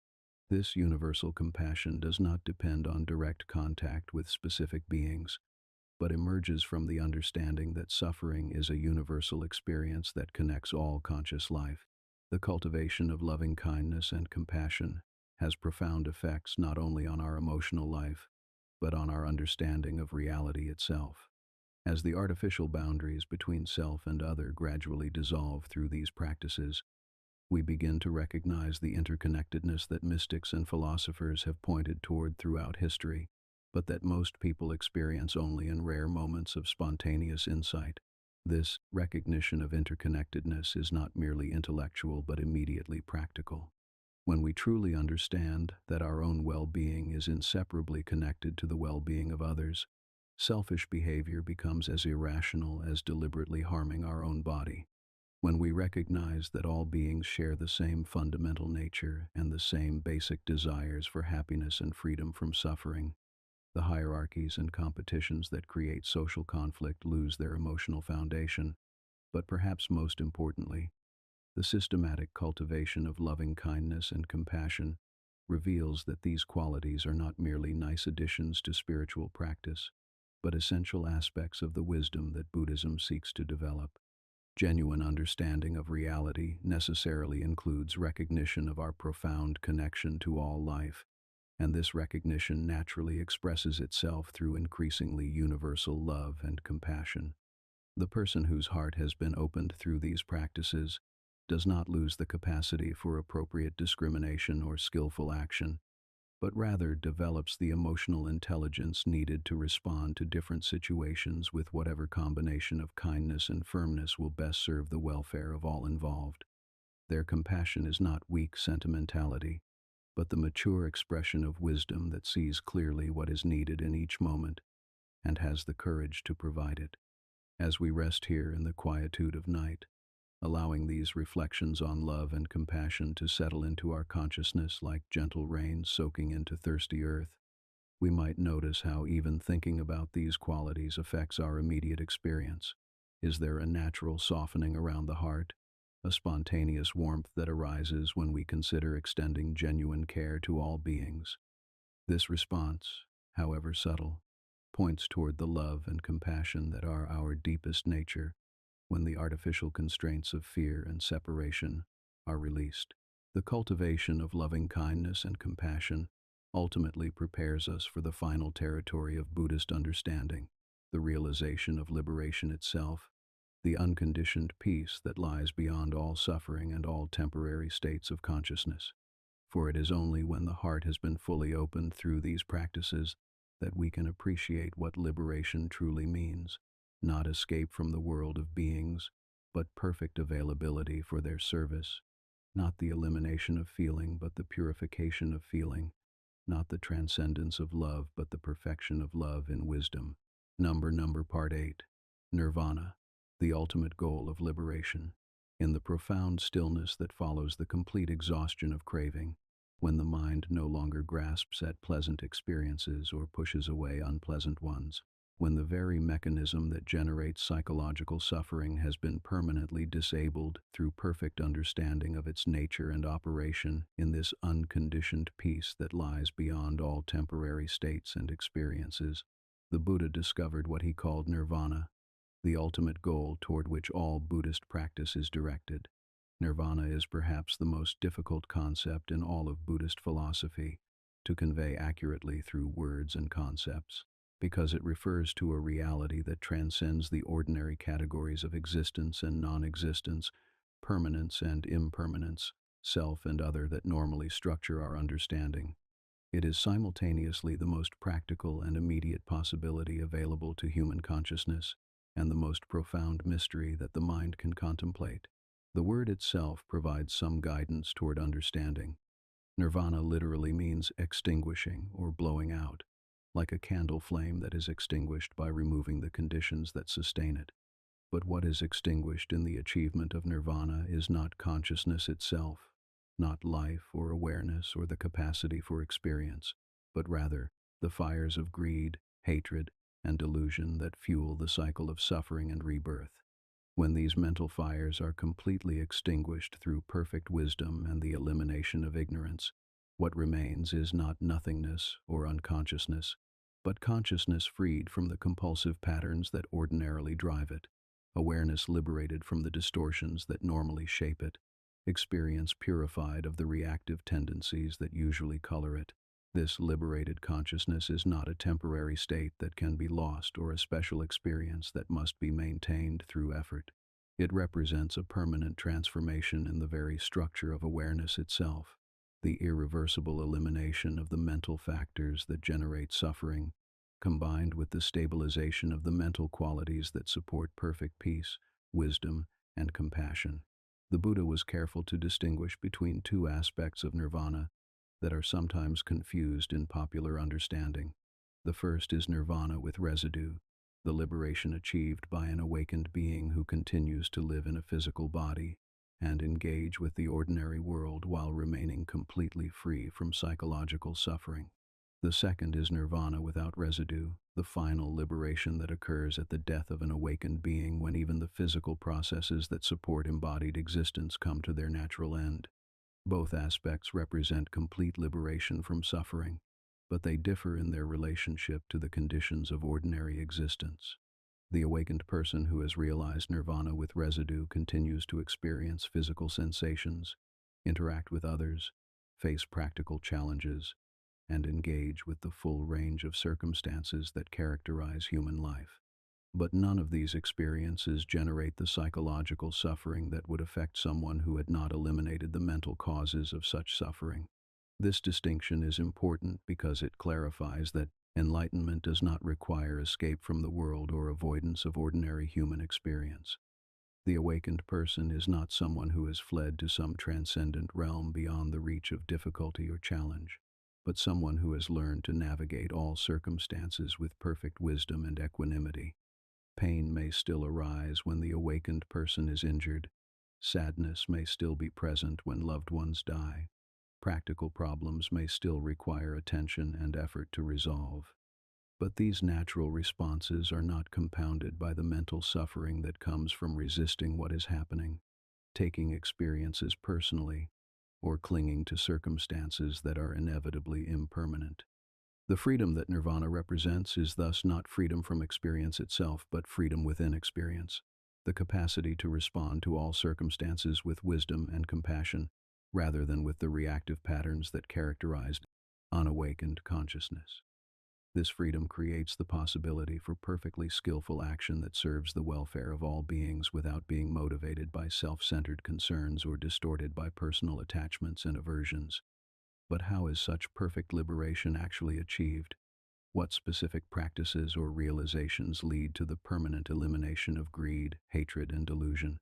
This universal compassion does not depend on direct contact with specific beings, but emerges from the understanding that suffering is a universal experience that connects all conscious life. The cultivation of loving kindness and compassion has profound effects not only on our emotional life, but on our understanding of reality itself. As the artificial boundaries between self and other gradually dissolve through these practices, we begin to recognize the interconnectedness that mystics and philosophers have pointed toward throughout history, but that most people experience only in rare moments of spontaneous insight. This recognition of interconnectedness is not merely intellectual but immediately practical. When we truly understand that our own well-being is inseparably connected to the well-being of others, selfish behavior becomes as irrational as deliberately harming our own body. When we recognize that all beings share the same fundamental nature and the same basic desires for happiness and freedom from suffering, the hierarchies and competitions that create social conflict lose their emotional foundation. But perhaps most importantly, the systematic cultivation of loving kindness and compassion reveals that these qualities are not merely nice additions to spiritual practice, but essential aspects of the wisdom that Buddhism seeks to develop. Genuine understanding of reality necessarily includes recognition of our profound connection to all life, and this recognition naturally expresses itself through increasingly universal love and compassion. The person whose heart has been opened through these practices does not lose the capacity for appropriate discrimination or skillful action, but rather develops the emotional intelligence needed to respond to different situations with whatever combination of kindness and firmness will best serve the welfare of all involved. Their compassion is not weak sentimentality, but the mature expression of wisdom that sees clearly what is needed in each moment and has the courage to provide it. As we rest here in the quietude of night, allowing these reflections on love and compassion to settle into our consciousness like gentle rain soaking into thirsty earth, we might notice how even thinking about these qualities affects our immediate experience. Is there a natural softening around the heart, a spontaneous warmth that arises when we consider extending genuine care to all beings? This response, however subtle, points toward the love and compassion that are our deepest nature when the artificial constraints of fear and separation are released. The cultivation of loving kindness and compassion ultimately prepares us for the final territory of Buddhist understanding, the realization of liberation itself, the unconditioned peace that lies beyond all suffering and all temporary states of consciousness. For it is only when the heart has been fully opened through these practices that we can appreciate what liberation truly means, not escape from the world of beings, but perfect availability for their service, not the elimination of feeling, but the purification of feeling, not the transcendence of love, but the perfection of love in wisdom. Number Part 8. Nirvana, the ultimate goal of liberation. In the profound stillness that follows the complete exhaustion of craving, when the mind no longer grasps at pleasant experiences or pushes away unpleasant ones, when the very mechanism that generates psychological suffering has been permanently disabled through perfect understanding of its nature and operation, in this unconditioned peace that lies beyond all temporary states and experiences, the Buddha discovered what he called nirvana, the ultimate goal toward which all Buddhist practice is directed. Nirvana is perhaps the most difficult concept in all of Buddhist philosophy to convey accurately through words and concepts, because it refers to a reality that transcends the ordinary categories of existence and non-existence, permanence and impermanence, self and other that normally structure our understanding. It is simultaneously the most practical and immediate possibility available to human consciousness, and the most profound mystery that the mind can contemplate. The word itself provides some guidance toward understanding. Nirvana literally means extinguishing or blowing out, like a candle flame that is extinguished by removing the conditions that sustain it. But what is extinguished in the achievement of nirvana is not consciousness itself, not life or awareness or the capacity for experience, but rather the fires of greed, hatred, and delusion that fuel the cycle of suffering and rebirth. When these mental fires are completely extinguished through perfect wisdom and the elimination of ignorance, what remains is not nothingness or unconsciousness, but consciousness freed from the compulsive patterns that ordinarily drive it, awareness liberated from the distortions that normally shape it, experience purified of the reactive tendencies that usually color it. This liberated consciousness is not a temporary state that can be lost or a special experience that must be maintained through effort. It represents a permanent transformation in the very structure of awareness itself, the irreversible elimination of the mental factors that generate suffering, combined with the stabilization of the mental qualities that support perfect peace, wisdom, and compassion. The Buddha was careful to distinguish between two aspects of nirvana that are sometimes confused in popular understanding. The first is nirvana with residue, the liberation achieved by an awakened being who continues to live in a physical body and engage with the ordinary world while remaining completely free from psychological suffering. The second is nirvana without residue, the final liberation that occurs at the death of an awakened being when even the physical processes that support embodied existence come to their natural end. Both aspects represent complete liberation from suffering, but they differ in their relationship to the conditions of ordinary existence. The awakened person who has realized nirvana with residue continues to experience physical sensations, interact with others, face practical challenges, and engage with the full range of circumstances that characterize human life. But none of these experiences generate the psychological suffering that would affect someone who had not eliminated the mental causes of such suffering. This distinction is important because it clarifies that enlightenment does not require escape from the world or avoidance of ordinary human experience. The awakened person is not someone who has fled to some transcendent realm beyond the reach of difficulty or challenge, but someone who has learned to navigate all circumstances with perfect wisdom and equanimity. Pain may still arise when the awakened person is injured. Sadness may still be present when loved ones die. Practical problems may still require attention and effort to resolve. But these natural responses are not compounded by the mental suffering that comes from resisting what is happening, taking experiences personally, or clinging to circumstances that are inevitably impermanent. The freedom that nirvana represents is thus not freedom from experience itself, but freedom within experience, the capacity to respond to all circumstances with wisdom and compassion, rather than with the reactive patterns that characterize unawakened consciousness. This freedom creates the possibility for perfectly skillful action that serves the welfare of all beings without being motivated by self-centered concerns or distorted by personal attachments and aversions. But how is such perfect liberation actually achieved? What specific practices or realizations lead to the permanent elimination of greed, hatred, and delusion?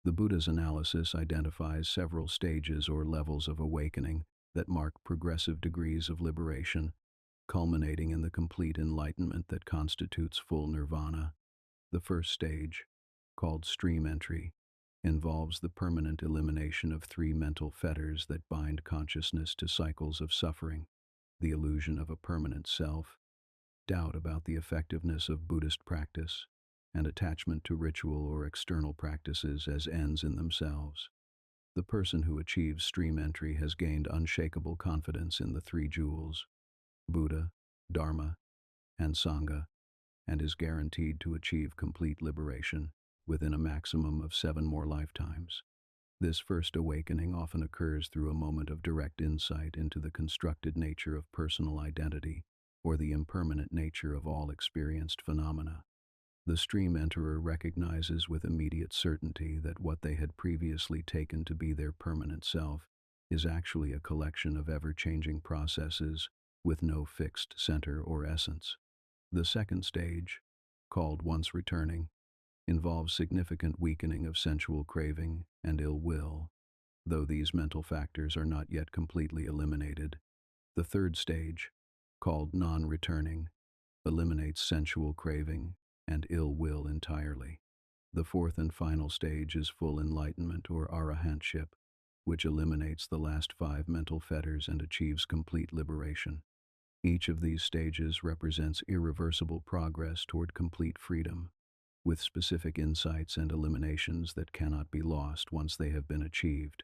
The Buddha's analysis identifies several stages or levels of awakening that mark progressive degrees of liberation, culminating in the complete enlightenment that constitutes full nirvana. The first stage, called stream entry, involves the permanent elimination of three mental fetters that bind consciousness to cycles of suffering: the illusion of a permanent self, doubt about the effectiveness of Buddhist practice, and attachment to ritual or external practices as ends in themselves. The person who achieves stream entry has gained unshakable confidence in the three jewels, Buddha, Dharma, and Sangha, and is guaranteed to achieve complete liberation within a maximum of 7 more lifetimes. This first awakening often occurs through a moment of direct insight into the constructed nature of personal identity or the impermanent nature of all experienced phenomena. The stream enterer recognizes with immediate certainty that what they had previously taken to be their permanent self is actually a collection of ever-changing processes with no fixed center or essence. The second stage, called once returning, involves significant weakening of sensual craving and ill will, though these mental factors are not yet completely eliminated. The third stage, called non-returning, eliminates sensual craving and ill will entirely. The fourth and final stage is full enlightenment or arahantship, which eliminates the last 5 mental fetters and achieves complete liberation. Each of these stages represents irreversible progress toward complete freedom, with specific insights and eliminations that cannot be lost once they have been achieved.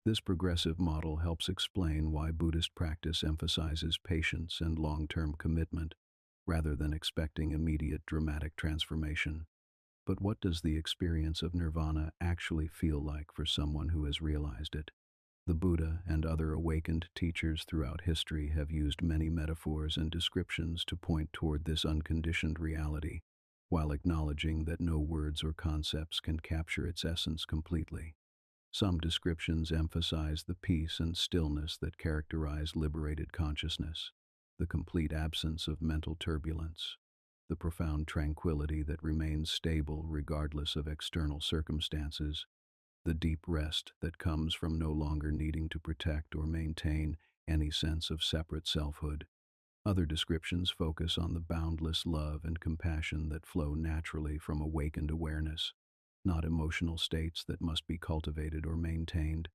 This progressive model helps explain why Buddhist practice emphasizes patience and long-term commitment, rather than expecting immediate dramatic transformation. But what does the experience of nirvana actually feel like for someone who has realized it? The Buddha and other awakened teachers throughout history have used many metaphors and descriptions to point toward this unconditioned reality, while acknowledging that no words or concepts can capture its essence completely. Some descriptions emphasize the peace and stillness that characterize liberated consciousness, the complete absence of mental turbulence, the profound tranquility that remains stable regardless of external circumstances, the deep rest that comes from no longer needing to protect or maintain any sense of separate selfhood. Other descriptions focus on the boundless love and compassion that flow naturally from awakened awareness, not emotional states that must be cultivated or maintained,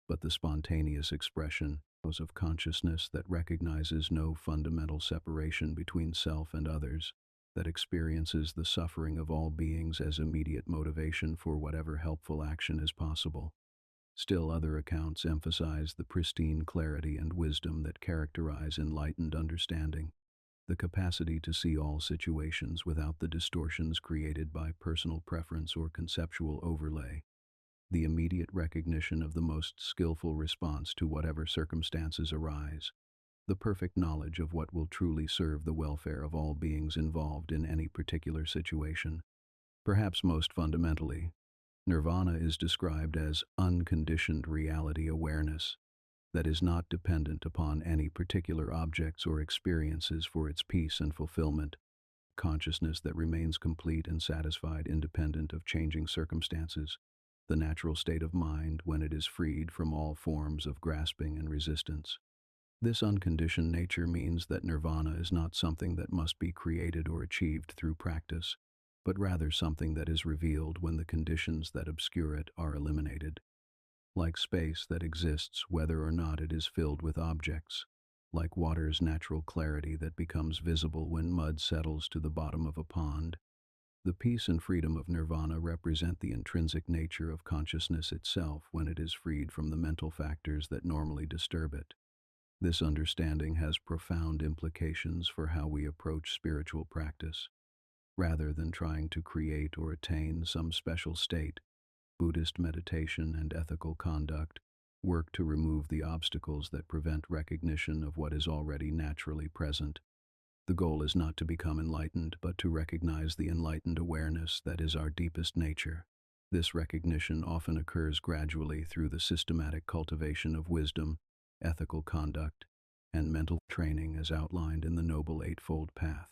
but the spontaneous expression of consciousness that recognizes no fundamental separation between self and others, that experiences the suffering of all beings as immediate motivation for whatever helpful action is possible. Still, other accounts emphasize the pristine clarity and wisdom that characterize enlightened understanding, the capacity to see all situations without the distortions created by personal preference or conceptual overlay, the immediate recognition of the most skillful response to whatever circumstances arise, the perfect knowledge of what will truly serve the welfare of all beings involved in any particular situation. Perhaps most fundamentally, Nirvana is described as unconditioned reality awareness that is not dependent upon any particular objects or experiences for its peace and fulfillment, consciousness that remains complete and satisfied independent of changing circumstances, the natural state of mind when it is freed from all forms of grasping and resistance. This unconditioned nature means that nirvana is not something that must be created or achieved through practice, but rather something that is revealed when the conditions that obscure it are eliminated. Like space that exists whether or not it is filled with objects, like water's natural clarity that becomes visible when mud settles to the bottom of a pond, the peace and freedom of nirvana represent the intrinsic nature of consciousness itself when it is freed from the mental factors that normally disturb it. This understanding has profound implications for how we approach spiritual practice. Rather than trying to create or attain some special state, Buddhist meditation and ethical conduct work to remove the obstacles that prevent recognition of what is already naturally present. The goal is not to become enlightened, but to recognize the enlightened awareness that is our deepest nature. This recognition often occurs gradually through the systematic cultivation of wisdom, ethical conduct, and mental training as outlined in the Noble Eightfold Path.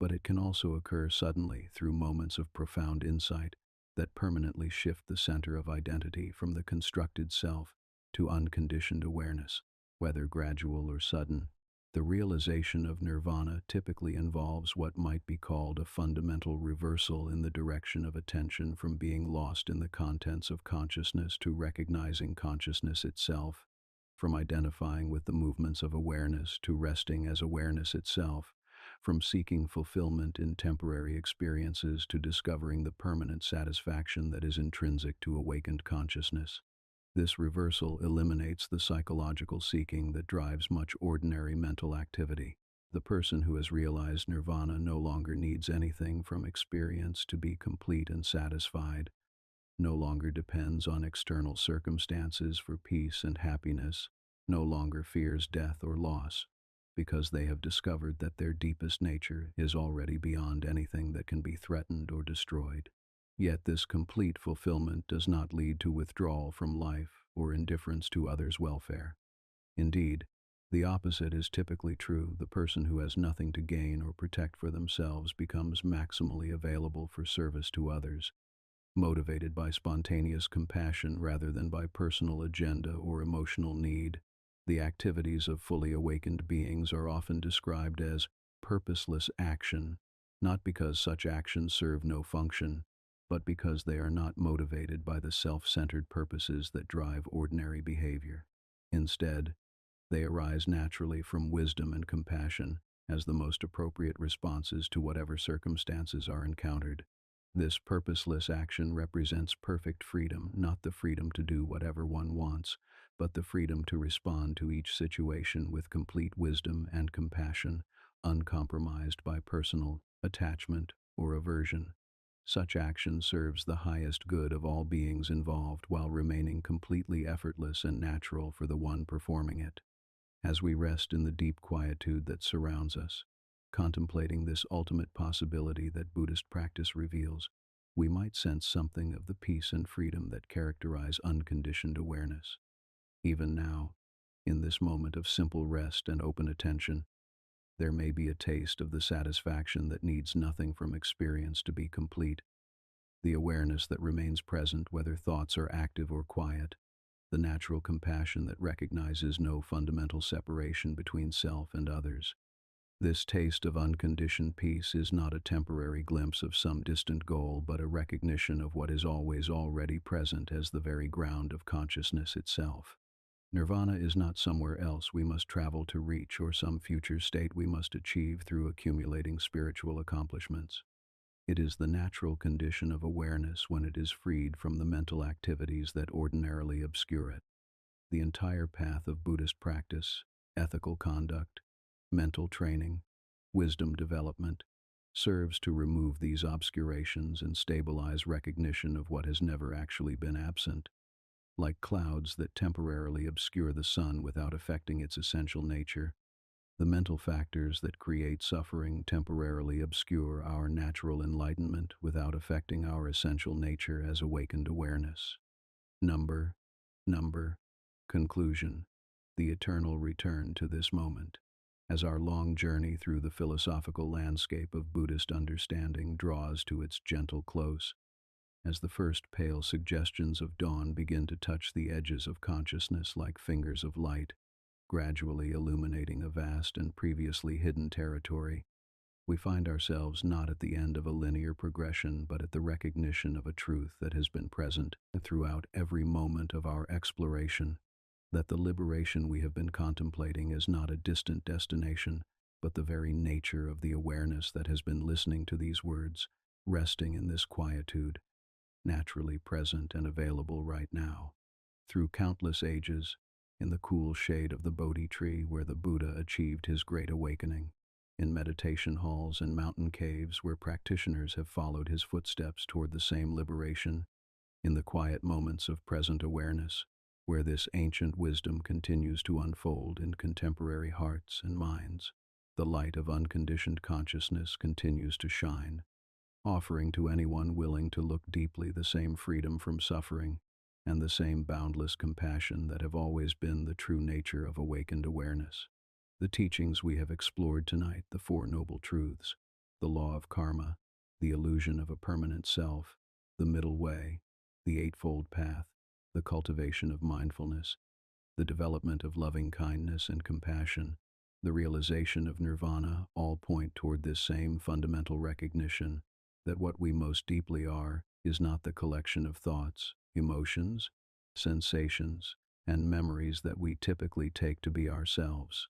But it can also occur suddenly through moments of profound insight that permanently shift the center of identity from the constructed self to unconditioned awareness. Whether gradual or sudden, the realization of nirvana typically involves what might be called a fundamental reversal in the direction of attention from being lost in the contents of consciousness to recognizing consciousness itself, from identifying with the movements of awareness to resting as awareness itself, from seeking fulfillment in temporary experiences to discovering the permanent satisfaction that is intrinsic to awakened consciousness. This reversal eliminates the psychological seeking that drives much ordinary mental activity. The person who has realized nirvana no longer needs anything from experience to be complete and satisfied, no longer depends on external circumstances for peace and happiness, no longer fears death or loss, because they have discovered that their deepest nature is already beyond anything that can be threatened or destroyed. Yet this complete fulfillment does not lead to withdrawal from life or indifference to others' welfare. Indeed, the opposite is typically true. The person who has nothing to gain or protect for themselves becomes maximally available for service to others, motivated by spontaneous compassion rather than by personal agenda or emotional need. The activities of fully awakened beings are often described as purposeless action, not because such actions serve no function, but because they are not motivated by the self-centered purposes that drive ordinary behavior. Instead, they arise naturally from wisdom and compassion as the most appropriate responses to whatever circumstances are encountered. This purposeless action represents perfect freedom, not the freedom to do whatever one wants, but the freedom to respond to each situation with complete wisdom and compassion, uncompromised by personal attachment or aversion. Such action serves the highest good of all beings involved while remaining completely effortless and natural for the one performing it. As we rest in the deep quietude that surrounds us, contemplating this ultimate possibility that Buddhist practice reveals, we might sense something of the peace and freedom that characterize unconditioned awareness. Even now, in this moment of simple rest and open attention, there may be a taste of the satisfaction that needs nothing from experience to be complete, the awareness that remains present whether thoughts are active or quiet, the natural compassion that recognizes no fundamental separation between self and others. This taste of unconditioned peace is not a temporary glimpse of some distant goal, but a recognition of what is always already present as the very ground of consciousness itself. Nirvana is not somewhere else we must travel to reach or some future state we must achieve through accumulating spiritual accomplishments. It is the natural condition of awareness when it is freed from the mental activities that ordinarily obscure it. The entire path of Buddhist practice, ethical conduct, mental training, wisdom development, serves to remove these obscurations and stabilize recognition of what has never actually been absent. Like clouds that temporarily obscure the sun without affecting its essential nature, the mental factors that create suffering temporarily obscure our natural enlightenment without affecting our essential nature as awakened awareness. Number, conclusion, the eternal return to this moment. As our long journey through the philosophical landscape of Buddhist understanding draws to its gentle close, as the first pale suggestions of dawn begin to touch the edges of consciousness like fingers of light, gradually illuminating a vast and previously hidden territory, we find ourselves not at the end of a linear progression but at the recognition of a truth that has been present throughout every moment of our exploration, that the liberation we have been contemplating is not a distant destination, but the very nature of the awareness that has been listening to these words, resting in this quietude, naturally present and available right now. Through countless ages, in the cool shade of the Bodhi tree where the Buddha achieved his great awakening, in meditation halls and mountain caves where practitioners have followed his footsteps toward the same liberation, in the quiet moments of present awareness, where this ancient wisdom continues to unfold in contemporary hearts and minds, the light of unconditioned consciousness continues to shine, offering to anyone willing to look deeply the same freedom from suffering and the same boundless compassion that have always been the true nature of awakened awareness. The teachings we have explored tonight, the Four Noble Truths, the law of karma, the illusion of a permanent self, the middle way, the Eightfold Path, the cultivation of mindfulness, the development of loving kindness and compassion, the realization of nirvana all point toward this same fundamental recognition that what we most deeply are is not the collection of thoughts, emotions, sensations, and memories that we typically take to be ourselves,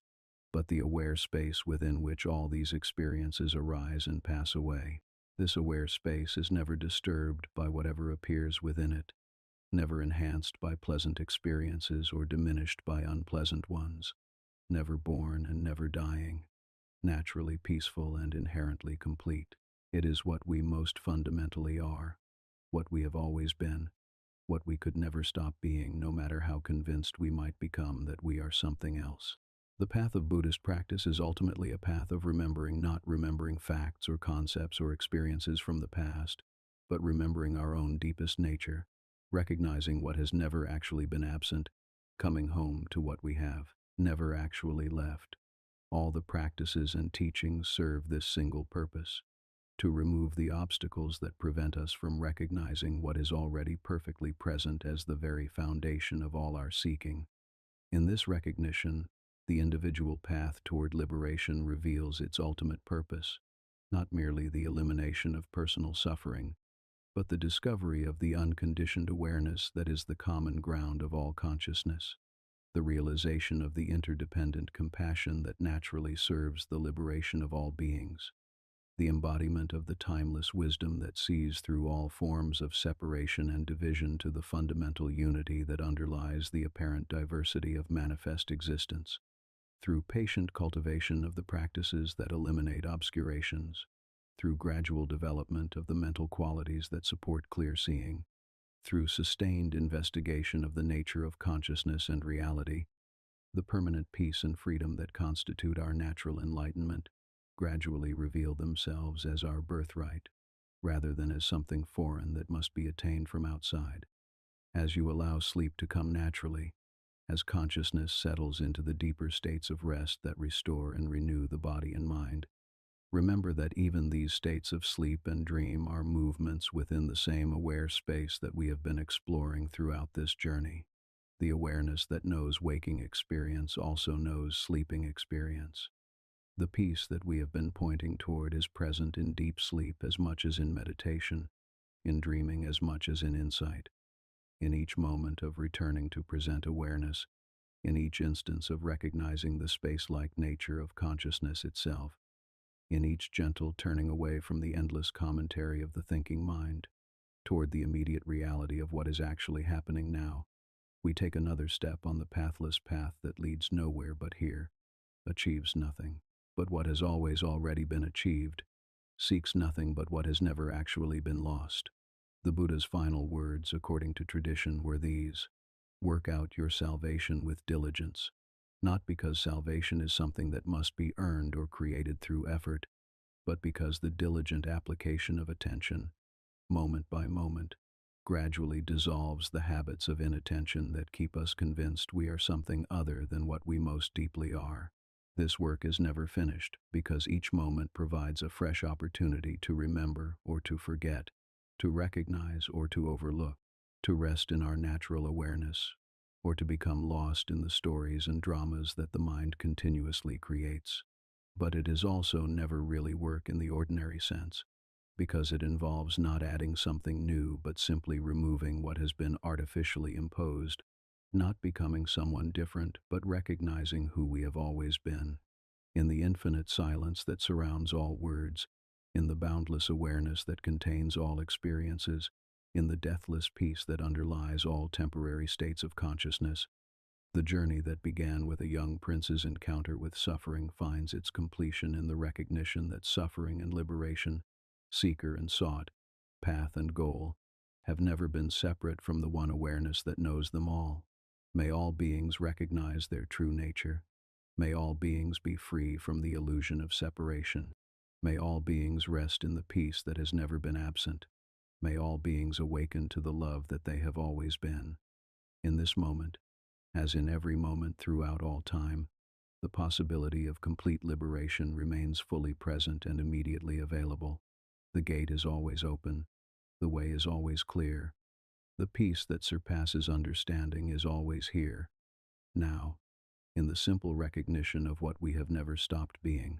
but the aware space within which all these experiences arise and pass away. This aware space is never disturbed by whatever appears within it, never enhanced by pleasant experiences or diminished by unpleasant ones, never born and never dying, naturally peaceful and inherently complete. It is what we most fundamentally are, what we have always been, what we could never stop being no matter how convinced we might become that we are something else. The path of Buddhist practice is ultimately a path of remembering, not remembering facts or concepts or experiences from the past, but remembering our own deepest nature, recognizing what has never actually been absent, coming home to what we have never actually left. All the practices and teachings serve this single purpose: to remove the obstacles that prevent us from recognizing what is already perfectly present as the very foundation of all our seeking. In this recognition, the individual path toward liberation reveals its ultimate purpose, not merely the elimination of personal suffering, but the discovery of the unconditioned awareness that is the common ground of all consciousness, the realization of the interdependent compassion that naturally serves the liberation of all beings, the embodiment of the timeless wisdom that sees through all forms of separation and division to the fundamental unity that underlies the apparent diversity of manifest existence. Through patient cultivation of the practices that eliminate obscurations, through gradual development of the mental qualities that support clear seeing, through sustained investigation of the nature of consciousness and reality, the permanent peace and freedom that constitute our natural enlightenment gradually reveal themselves as our birthright, rather than as something foreign that must be attained from outside. As you allow sleep to come naturally, as consciousness settles into the deeper states of rest that restore and renew the body and mind, remember that even these states of sleep and dream are movements within the same aware space that we have been exploring throughout this journey. The awareness that knows waking experience also knows sleeping experience. The peace that we have been pointing toward is present in deep sleep as much as in meditation, in dreaming as much as in insight. In each moment of returning to present awareness, in each instance of recognizing the space-like nature of consciousness itself, in each gentle turning away from the endless commentary of the thinking mind, toward the immediate reality of what is actually happening now, we take another step on the pathless path that leads nowhere but here, achieves nothing but what has always already been achieved, seeks nothing but what has never actually been lost. The Buddha's final words, according to tradition, were these: work out your salvation with diligence, not because salvation is something that must be earned or created through effort, but because the diligent application of attention, moment by moment, gradually dissolves the habits of inattention that keep us convinced we are something other than what we most deeply are. This work is never finished because each moment provides a fresh opportunity to remember or to forget, to recognize or to overlook, to rest in our natural awareness, or to become lost in the stories and dramas that the mind continuously creates. But it is also never really work in the ordinary sense, because it involves not adding something new but simply removing what has been artificially imposed, not becoming someone different but recognizing who we have always been. In the infinite silence that surrounds all words, in the boundless awareness that contains all experiences, in the deathless peace that underlies all temporary states of consciousness, the journey that began with a young prince's encounter with suffering finds its completion in the recognition that suffering and liberation, seeker and sought, path and goal, have never been separate from the one awareness that knows them all. May all beings recognize their true nature. May all beings be free from the illusion of separation. May all beings rest in the peace that has never been absent. May all beings awaken to the love that they have always been. In this moment, as in every moment throughout all time, the possibility of complete liberation remains fully present and immediately available. The gate is always open. The way is always clear. The peace that surpasses understanding is always here, now, in the simple recognition of what we have never stopped being.